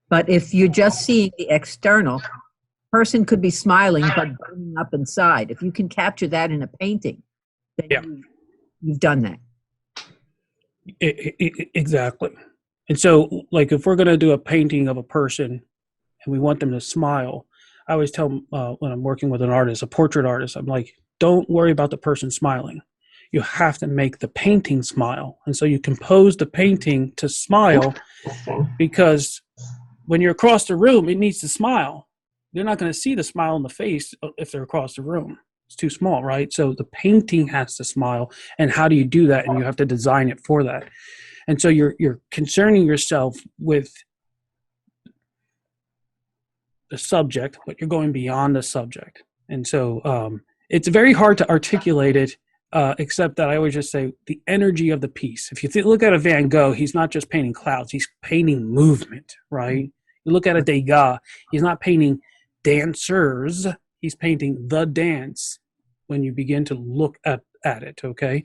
But if you're just seeing the external, person could be smiling but burning up inside. If you can capture that in a painting, then you've done that. Exactly. And so, like, if we're going to do a painting of a person and we want them to smile, I always tell them when I'm working with an artist, a portrait artist, I'm like, don't worry about the person smiling. You have to make the painting smile. And so you compose the painting to smile because when you're across the room, it needs to smile. You're not going to see the smile on the face if they're across the room. It's too small, right? So the painting has to smile. And how do you do that? And you have to design it for that. And so you're concerning yourself with the subject, but you're going beyond the subject. And so it's very hard to articulate it, except that I always just say the energy of the piece. If you look at a Van Gogh, he's not just painting clouds, he's painting movement, right? You look at a Degas, he's not painting dancers, he's painting the dance when you begin to look at it, okay?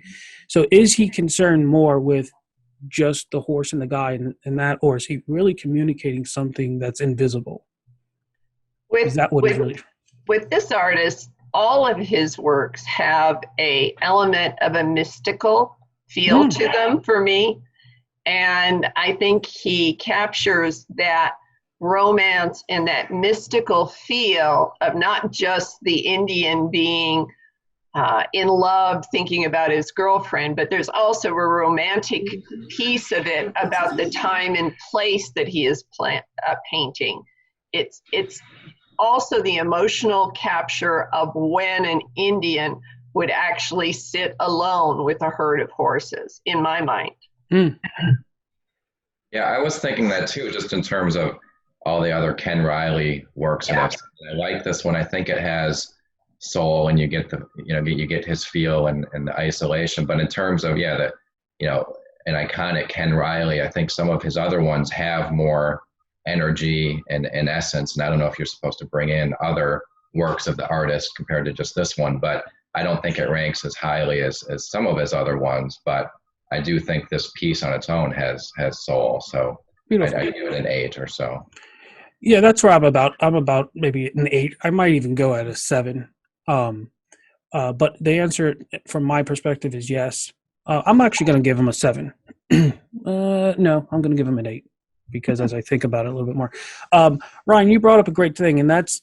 So is he concerned more with just the horse and the guy and that, or is he really communicating something that's invisible? Is that what he's really... With this artist, all of his works have a element of a mystical feel to them for me. And I think he captures that romance and that mystical feel of not just the Indian being in love, thinking about his girlfriend, but there's also a romantic piece of it about the time and place that he is painting. It's also the emotional capture of when an Indian would actually sit alone with a herd of horses, in my mind. Yeah, I was thinking that too, just in terms of all the other Ken Riley works. Yeah. I like this one. I think it has soul, and you get you get his feel and the isolation. But in terms of an iconic Ken Riley, I think some of his other ones have more energy and essence. And I don't know if you're supposed to bring in other works of the artist compared to just this one, but I don't think it ranks as highly as some of his other ones. But I do think this piece on its own has soul. So I give it an 8 or so. Yeah, that's where I'm about. I'm about maybe an 8. I might even go at a 7. But the answer from my perspective is yes. I'm actually going to give him a 7. No, I'm going to give him an 8 because as I think about it a little bit more. Ryan, you brought up a great thing, and that's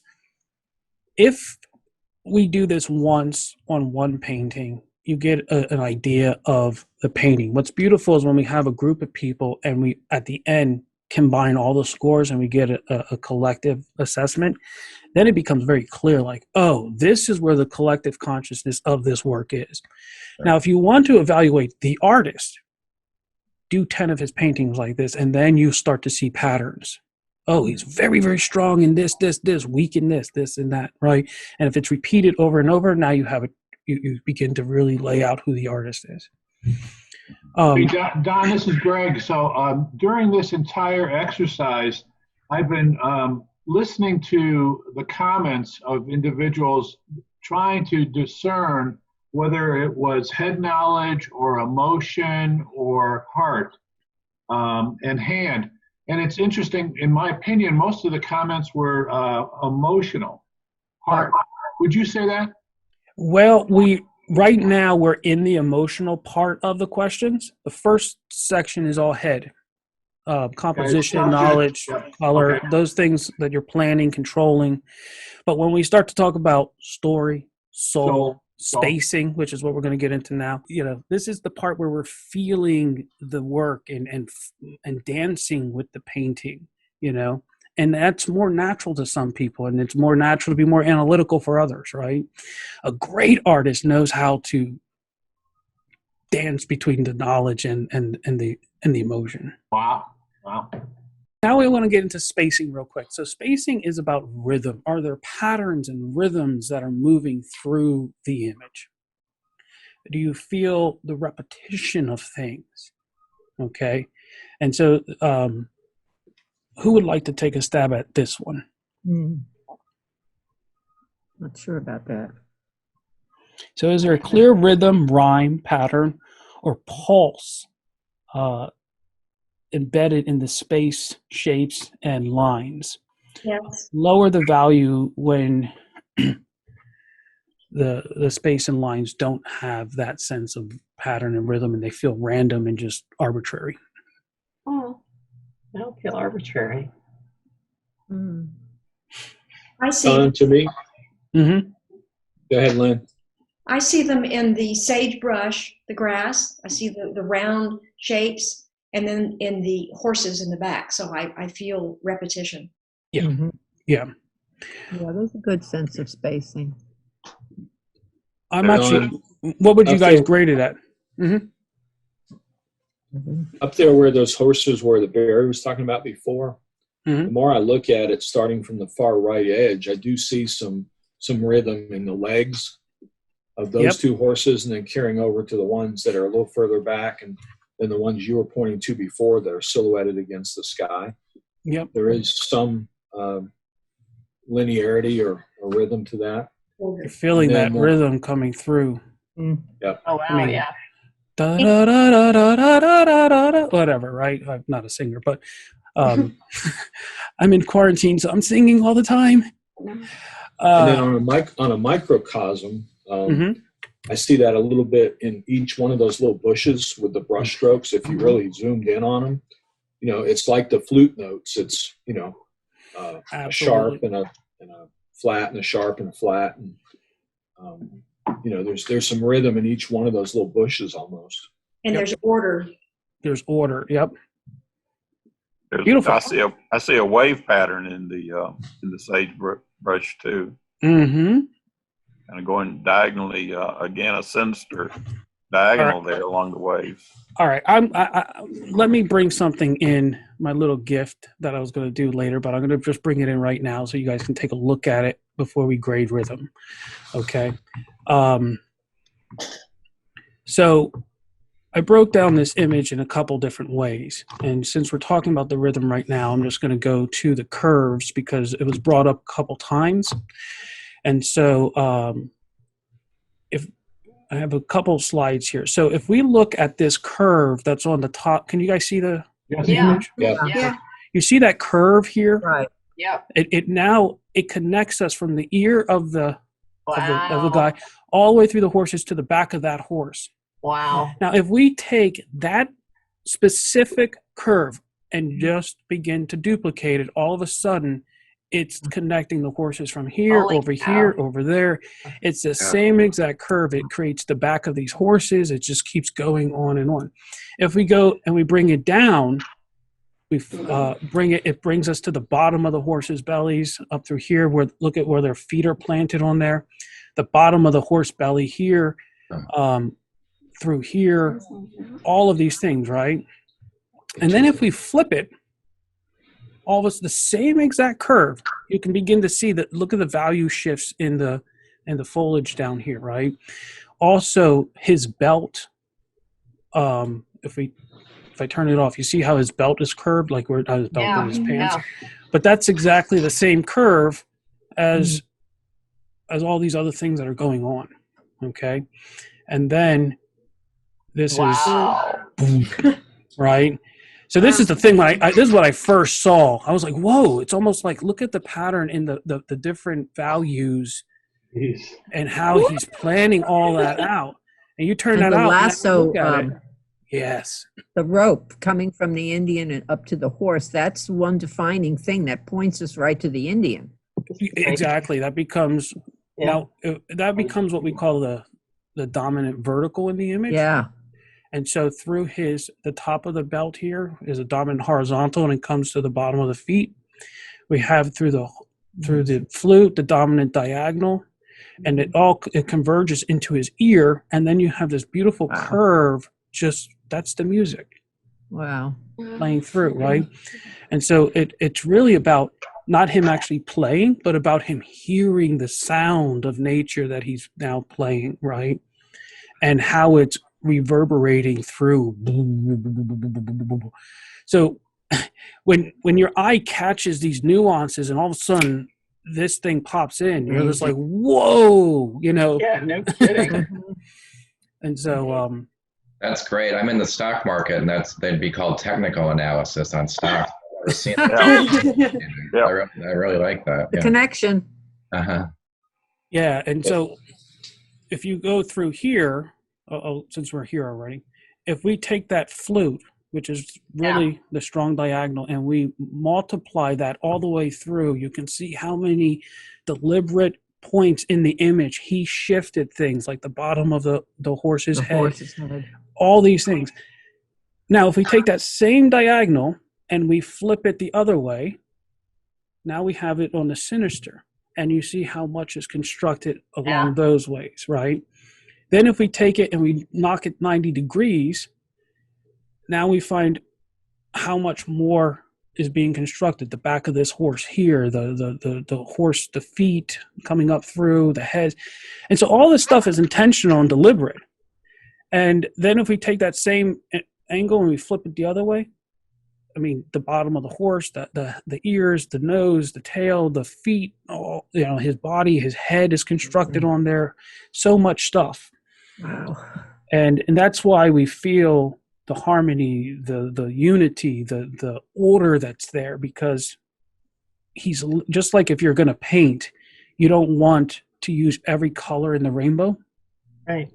if we do this once on one painting, you get an idea of the painting. What's beautiful is when we have a group of people and we, at the end, combine all the scores and we get a collective assessment, then it becomes very clear, like, oh, this is where the collective consciousness of this work is. Right. Now, if you want to evaluate the artist, do 10 of his paintings like this, and then you start to see patterns. Oh, he's very, very strong in this, weak in this, and that, right? And if it's repeated over and over, now you have it. You begin to really lay out who the artist is. Hey, Don, this is Greg. So during this entire exercise, I've been listening to the comments of individuals trying to discern whether it was head knowledge or emotion or heart and hand. And it's interesting, in my opinion, most of the comments were emotional. Heart. Would you say that? Well, right now we're in the emotional part of the questions. The first section is all head. Composition, knowledge, color, those things that you're planning, controlling. But when we start to talk about story, soul, spacing, which is what we're going to get into now, this is the part where we're feeling the work and dancing with the painting, and that's more natural to some people, and it's more natural to be more analytical for others, right? A great artist knows how to dance between the knowledge and the emotion. Wow. Now we want to get into spacing real quick. So spacing is about rhythm. Are there patterns and rhythms that are moving through the image? Do you feel the repetition of things? Okay. And so who would like to take a stab at this one? Not sure about that. So is there a clear rhythm, rhyme, pattern, or pulse embedded in the space, shapes, and lines? Yes. Lower the value when the space and lines don't have that sense of pattern and rhythm, and they feel random and just arbitrary. Oh, I don't feel arbitrary. I see. To me. Mm-hmm. Go ahead, Lynn. I see them in the sagebrush, the grass. I see the round shapes, and then in the horses in the back. So I feel repetition. Yeah. Mm-hmm. Yeah. Yeah, there's a good sense of spacing. I'm actually, what would you guys grade it at? Mm-hmm. Up there where those horses were that Barry was talking about before, mm-hmm. The more I look at it, starting from the far right edge, I do see some rhythm in the legs of those two horses, and then carrying over to the ones that are a little further back, and then the ones you were pointing to before that are silhouetted against the sky. Yep. There is some linearity or rhythm to that. You're feeling that rhythm coming through. Yep. Oh, wow, yeah. Da, da, da, da, da, da, da, da, da, whatever, right? I'm not a singer, but I'm in quarantine, so I'm singing all the time. And then on a microcosm, I see that a little bit in each one of those little bushes with the brush strokes. If you really zoomed in on them, it's like the flute notes. It's a sharp and a flat and a sharp and a flat, and there's some rhythm in each one of those little bushes almost. And there's order. There's order. Yep. Beautiful. I see a wave pattern in the sagebrush too. Mm-hmm. Kind of going diagonally, again, a sinister diagonal there along the waves. All right. Let me bring something in, my little gift that I was going to do later, but I'm going to just bring it in right now so you guys can take a look at it before we grade rhythm. Okay. So I broke down this image in a couple different ways. And since we're talking about the rhythm right now, I'm just going to go to the curves because it was brought up a couple times. And so if I have a couple slides here. So if we look at this curve that's on the top, can you guys see the image? Yeah. You see that curve here? Right. Yep. It connects us from the ear of the guy all the way through the horses to the back of that horse. Wow. Now, if we take that specific curve and just begin to duplicate it, all of a sudden it's connecting the horses from here, here, over there. It's the same exact curve. It creates the back of these horses. It just keeps going on and on. If we go and we bring it down, it brings us to the bottom of the horses' bellies up through here, look at where their feet are planted on there, the bottom of the horse belly here, through here, all of these things, right? And then if we flip it, all of us, the same exact curve, you can begin to see that. Look at the value shifts in the foliage down here, right? Also, his belt, if I turn it off, you see how his belt is curved, like where his belt in his pants. Yeah. But that's exactly the same curve as all these other things that are going on. Okay, and then this is right. So this is the thing. This is what I first saw. I was like, "Whoa!" It's almost like, look at the pattern in the different values, and how he's planning all that out. And you turn that out. Lasso, and look at it. Yes. The rope coming from the Indian and up to the horse, that's one defining thing that points us right to the Indian. Exactly. That becomes that becomes what we call the dominant vertical in the image. Yeah. And so through the top of the belt here is a dominant horizontal, and it comes to the bottom of the feet. We have through the flute, the dominant diagonal, and it converges into his ear, and then you have this beautiful curve. That's the music. Wow. Playing through, right? And so it's really about not him actually playing, but about him hearing the sound of nature that he's now playing, right? And how it's reverberating through. So when your eye catches these nuances and all of a sudden this thing pops in, you're just like, whoa, Yeah, no kidding. And so that's great. I'm in the stock market, and they'd be called technical analysis on stocks. I've never seen that. I really like that. The connection. Yeah, and so if you go through here, since we're here already, if we take that flute, which is really the strong diagonal, and we multiply that all the way through, you can see how many deliberate points in the image he shifted things, like the bottom of the horse's head. All these things. Now, if we take that same diagonal and we flip it the other way, now we have it on the sinister, and you see how much is constructed along those ways, right? Then if we take it and we knock it 90 degrees, now we find how much more is being constructed. The back of this horse here, the horse, the feet coming up through, the head. And so all this stuff is intentional and deliberate. And then if we take that same angle and we flip it the other way, I mean, the bottom of the horse, the ears, the nose, the tail, the feet, his body, his head is constructed on there. So much stuff. Wow. And that's why we feel the harmony, the unity, the order that's there, because he's just like, if you're going to paint, you don't want to use every color in the rainbow. Right.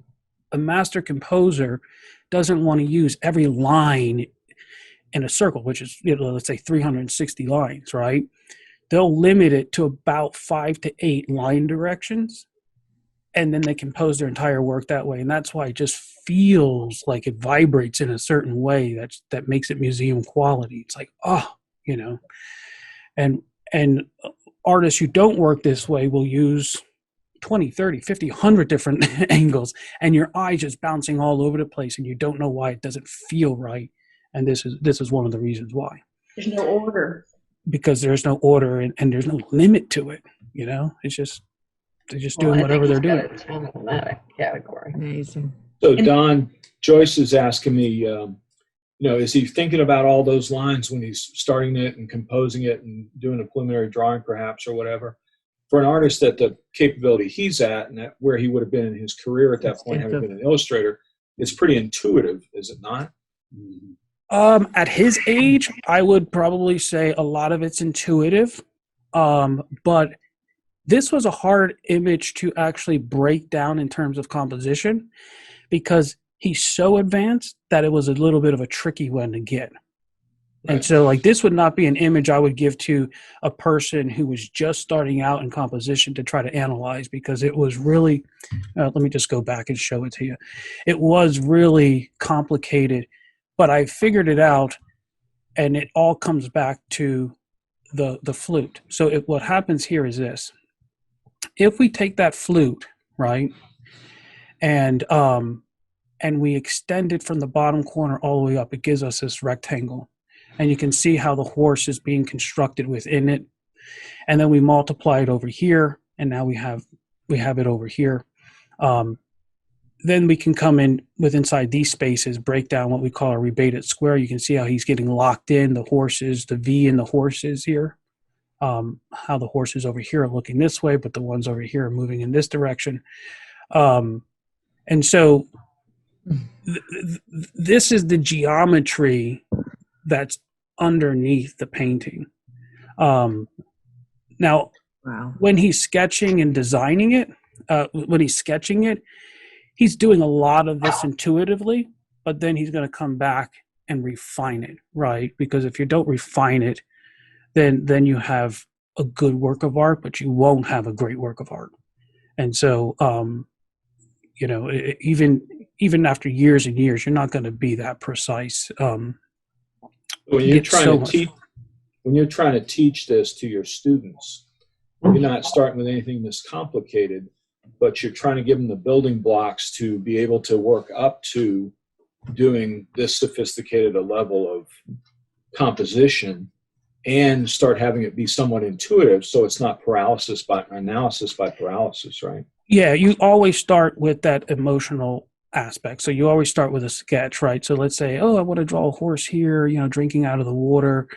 A master composer doesn't want to use every line in a circle, which is, let's say 360 lines, right? They'll limit it to about 5 to 8 line directions, and then they compose their entire work that way. And that's why it just feels like it vibrates in a certain way that makes it museum quality. It's like, and artists who don't work this way will use 20, 30, 50, 100 different angles, and your eye just bouncing all over the place, and you don't know why it doesn't feel right. And this is one of the reasons why. There's no order. Because there's no order and there's no limit to it. It's just they're just doing whatever they're doing. In that category. Amazing. So Don, Joyce is asking me, is he thinking about all those lines when he's starting it and composing it and doing a preliminary drawing perhaps or whatever? For an artist at the capability he's at and where he would have been in his career at that point, having been an illustrator, it's pretty intuitive, is it not? At his age, I would probably say a lot of it's intuitive. But this was a hard image to actually break down in terms of composition because he's so advanced that it was a little bit of a tricky one to get. Right. And so like this would not be an image I would give to a person who was just starting out in composition to try to analyze, because it was really, let me just go back and show it to you. It was really complicated, but I figured it out, and it all comes back to the flute. So what happens here is this. If we take that flute, right, and we extend it from the bottom corner all the way up, it gives us this rectangle. And you can see how the horse is being constructed within it. And then we multiply it over here, and now we have it over here. Then we can come in with inside these spaces, break down what we call a rebated square. You can see how he's getting locked in, the horses, the V in the horses here. How the horses over here are looking this way, but the ones over here are moving in this direction. And so this is the geometry that's underneath the painting. Now, wow. When he's sketching and designing it, he's doing a lot of this intuitively, but then he's going to come back and refine it, right? Because if you don't refine it, then you have a good work of art, but you won't have a great work of art. And so, even after years and years, you're not going to be that precise. When you're trying to teach this to your students, you're not starting with anything this complicated, but you're trying to give them the building blocks to be able to work up to doing this sophisticated a level of composition and start having it be somewhat intuitive, so it's not analysis by paralysis, right? Yeah, you always start with that emotional aspect. So you always start with a sketch, right? So let's say, I want to draw a horse here, drinking out of the water.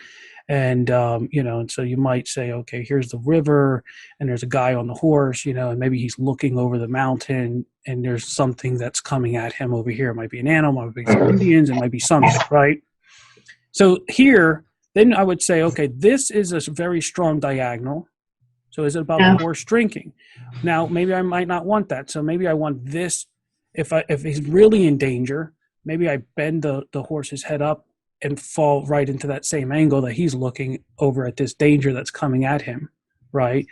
And, and so you might say, okay, here's the river and there's a guy on the horse, and maybe he's looking over the mountain and there's something that's coming at him over here. It might be an animal, it might be some Indians, it might be something, right? So here, then I would say, okay, this is a very strong diagonal. So is it about the horse drinking? Now, maybe I might not want that. So maybe I want this. If he's really in danger, maybe I bend the horse's head up and fall right into that same angle that he's looking over at this danger that's coming at him, right?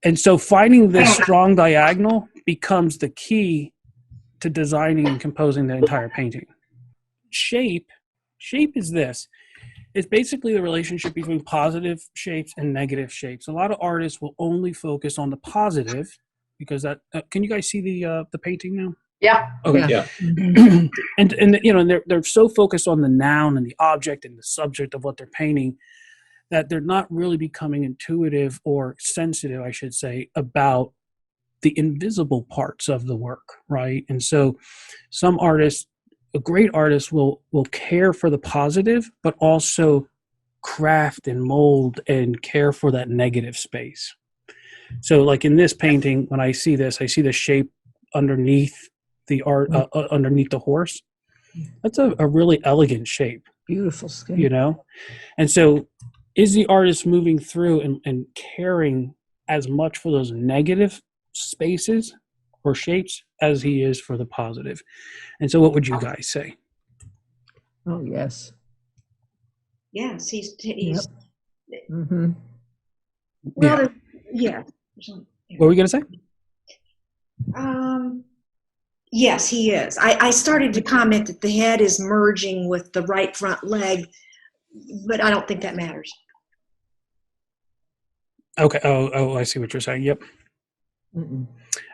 And so finding this strong diagonal becomes the key to designing and composing the entire painting. Shape is this. It's basically the relationship between positive shapes and negative shapes. A lot of artists will only focus on the positive because that. Can you guys see the painting now? Yeah. Okay. Yeah. and they're so focused on the noun and the object and the subject of what they're painting that they're not really becoming intuitive or sensitive, I should say, about the invisible parts of the work, right? And so some artists, a great artist will care for the positive, but also craft and mold and care for that negative space. So like in this painting, when I see this, I see the shape underneath the art, underneath the horse. That's a really elegant shape. Beautiful skin. And so is the artist moving through and caring as much for those negative spaces or shapes as he is for the positive? And so what would you guys say? Oh, yes. Yes, he's Yep. Mm-hmm. Well, yeah. What were we going to say? Yes, he is. I started to comment that the head is merging with the right front leg, but I don't think that matters. Okay. Oh, I see what you're saying. Yep. Mm-mm.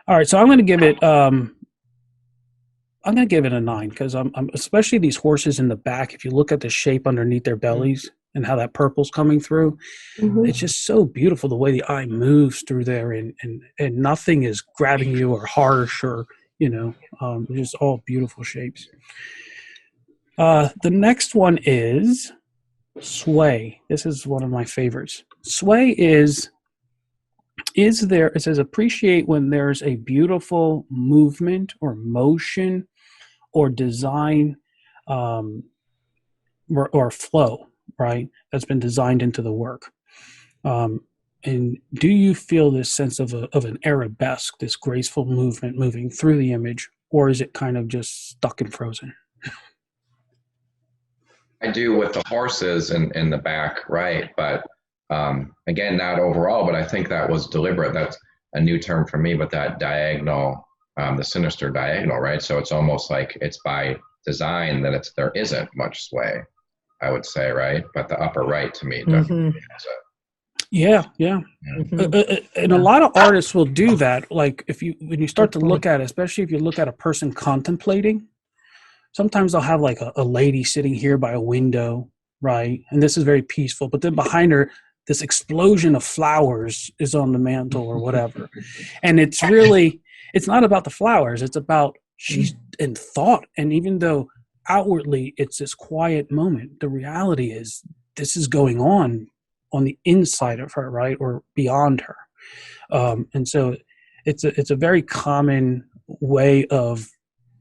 All right. So I'm going to give it. I'm going to give it a 9 because I'm especially these horses in the back. If you look at the shape underneath their bellies and how that purple's coming through, it's just so beautiful the way the eye moves through there, and nothing is grabbing you or harsh or just all beautiful shapes. The next one is sway. This is one of my favorites. Sway is there, it says appreciate when there's a beautiful movement or motion or design or flow, right, that's been designed into the work. And do you feel this sense of an arabesque, this graceful movement moving through the image, or is it kind of just stuck and frozen? I do with the horses in the back, right? But again, not overall, but I think that was deliberate. That's a new term for me, but that diagonal, the sinister diagonal, right? So it's almost like it's by design that there isn't much sway, I would say, right? But the upper right to me definitely has it. Yeah. And a lot of artists will do that. Like when you start to look at it, especially if you look at a person contemplating, sometimes they'll have like a lady sitting here by a window, right? And this is very peaceful. But then behind her, this explosion of flowers is on the mantle or whatever. And it's not about the flowers. It's about she's in thought. And even though outwardly it's this quiet moment, the reality is this is going on the inside of her, right? Or beyond her. And so it's a very common way of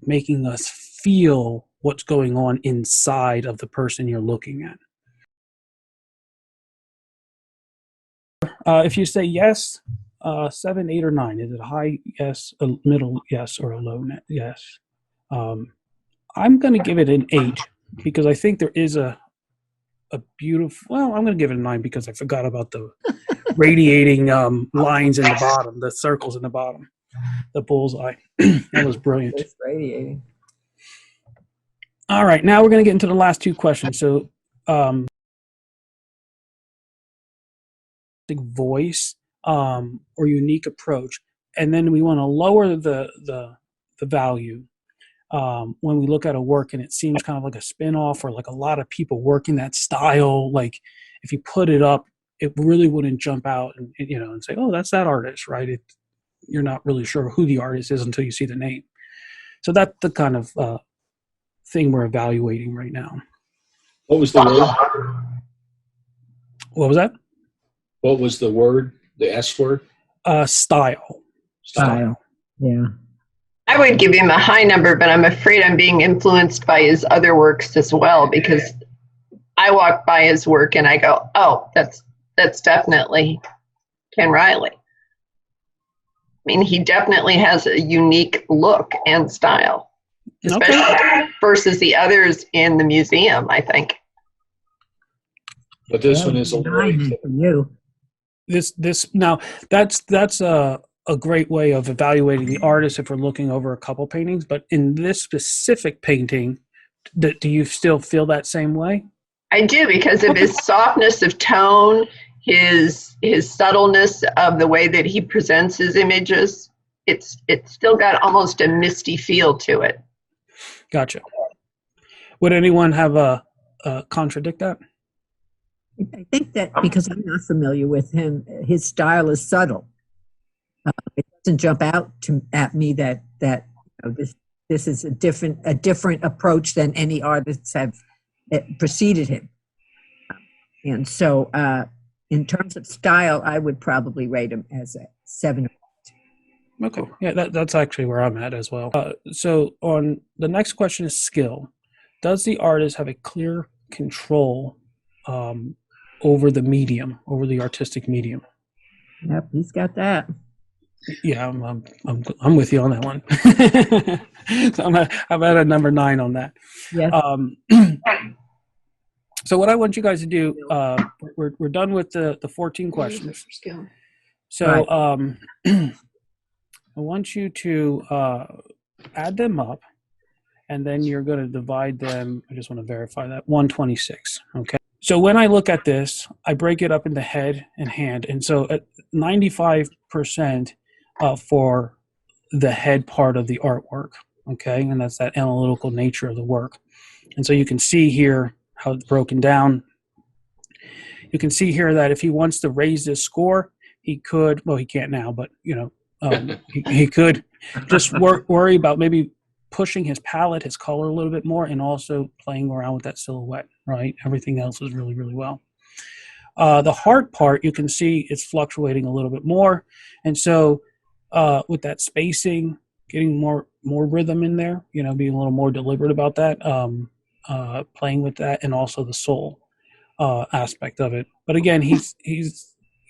making us feel what's going on inside of the person you're looking at. If you say yes, 7, 8, or 9, is it a high yes, a middle yes, or a low yes? I'm going to give it an 8 because I think there is a beautiful, well, I'm going to give it a 9 because I forgot about the radiating lines in the bottom, the circles in the bottom, the bullseye. That was brilliant. It's radiating. All right, now we're going to get into the last 2 questions. So, voice or unique approach, and then we want to lower the value when we look at a work and it seems kind of like a spin-off or like a lot of people working that style. Like if you put it up, it really wouldn't jump out and say, oh, that's that artist, right? You're not really sure who the artist is until you see the name. So that's the kind of thing we're evaluating right now. What was the word? What was that? What was the word? The S word? Style. Yeah. I would give him a high number, but I'm afraid I'm being influenced by his other works as well, because I walk by his work and I go, oh, that's definitely Ken Riley. I mean, he definitely has a unique look and style, especially versus the others in the museum, I think. But this one is a little for you. This now that's a great way of evaluating the artist if we're looking over a couple paintings. But in this specific painting, do you still feel that same way? I do, because of his softness of tone, his subtleness of the way that he presents his images. It's still got almost a misty feel to it. Gotcha. Would anyone have a contradict that? I think that because I'm not familiar with him, his style is subtle. It doesn't jump out at me that this is a different approach than any artists have preceded him. And so, in terms of style, I would probably rate him as a 7 or 8. Okay, yeah, that's actually where I'm at as well. So, on the next question is skill. Does the artist have a clear control over the medium, over the artistic medium? Yep, he's got that. Yeah, I'm with you on that one. So I'm at a number 9 on that. Yes. So what I want you guys to do, we're done with the 14 questions. So I want you to add them up, and then you're going to divide them. I just want to verify that 126. Okay. So when I look at this, I break it up into head and hand, and so at 95%. For the head part of the artwork, okay? And that's that analytical nature of the work. And so you can see here how it's broken down. You can see here that if he wants to raise this score, he could, well, he can't now, but, he could just worry about maybe pushing his palette, his color a little bit more, and also playing around with that silhouette, right? Everything else is really, really well. The heart part, you can see it's fluctuating a little bit more. And so with that spacing, getting more rhythm in there, being a little more deliberate about that, playing with that, and also the soul aspect of it. But again, he's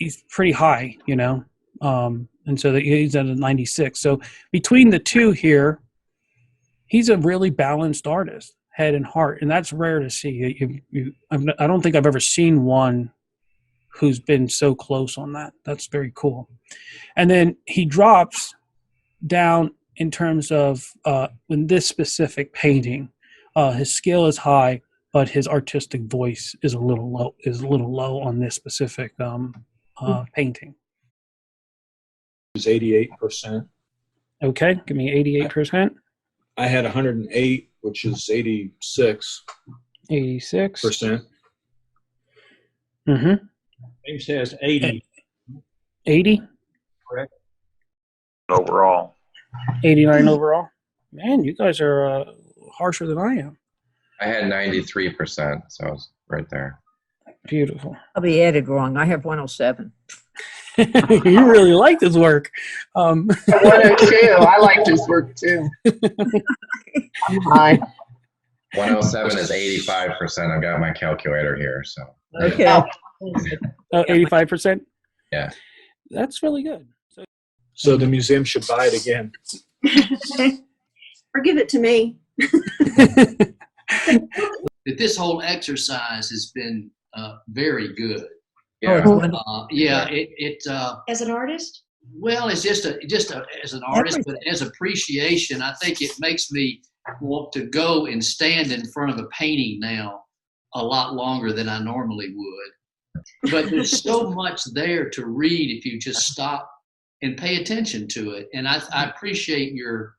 he's pretty high, you know, and so he's at a 96. So between the two here, he's a really balanced artist, head and heart, and that's rare to see. I don't think I've ever seen one who's been so close on that. That's very cool. And then he drops down in terms of in this specific painting, his skill is high, but his artistic voice is a little low on this specific painting. It was 88%. Okay, give me 88%. I had 108, which is 86. 86%. James says 80. 80? Correct. Overall. 89 overall. Man, you guys are harsher than I am. I had 93%, so I was right there. Beautiful. I'll be added wrong. I have 107. You really like this work. 102. I liked his work too. I'm high. 107 is 85%. I've got my calculator here, so. Okay. Oh, 85%? Yeah. That's really good. So the museum should buy it again. Or give it to me. That this whole exercise has been very good. Yeah. As an artist? Well, it's just as an artist, but as appreciation, I think it makes me want to go and stand in front of a painting now a lot longer than I normally would. But there's so much there to read if you just stop and pay attention to it. And I appreciate your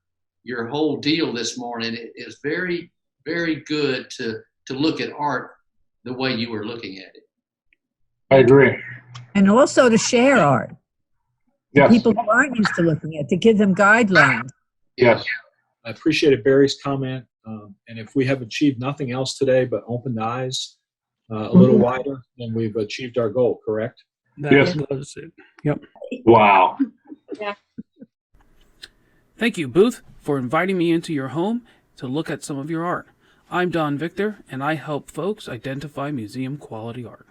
whole deal this morning. It is very, very good to look at art the way you were looking at it. I agree. And also to share art. Yes. People who aren't used to looking at, to give them guidelines. Yes. I appreciated Barry's comment. And if we have achieved nothing else today but opened eyes a little wider, then we've achieved our goal, correct? Yes. Was it. Yep. Wow. Thank you, Booth, for inviting me into your home to look at some of your art. I'm Don Victor, and I help folks identify museum quality art.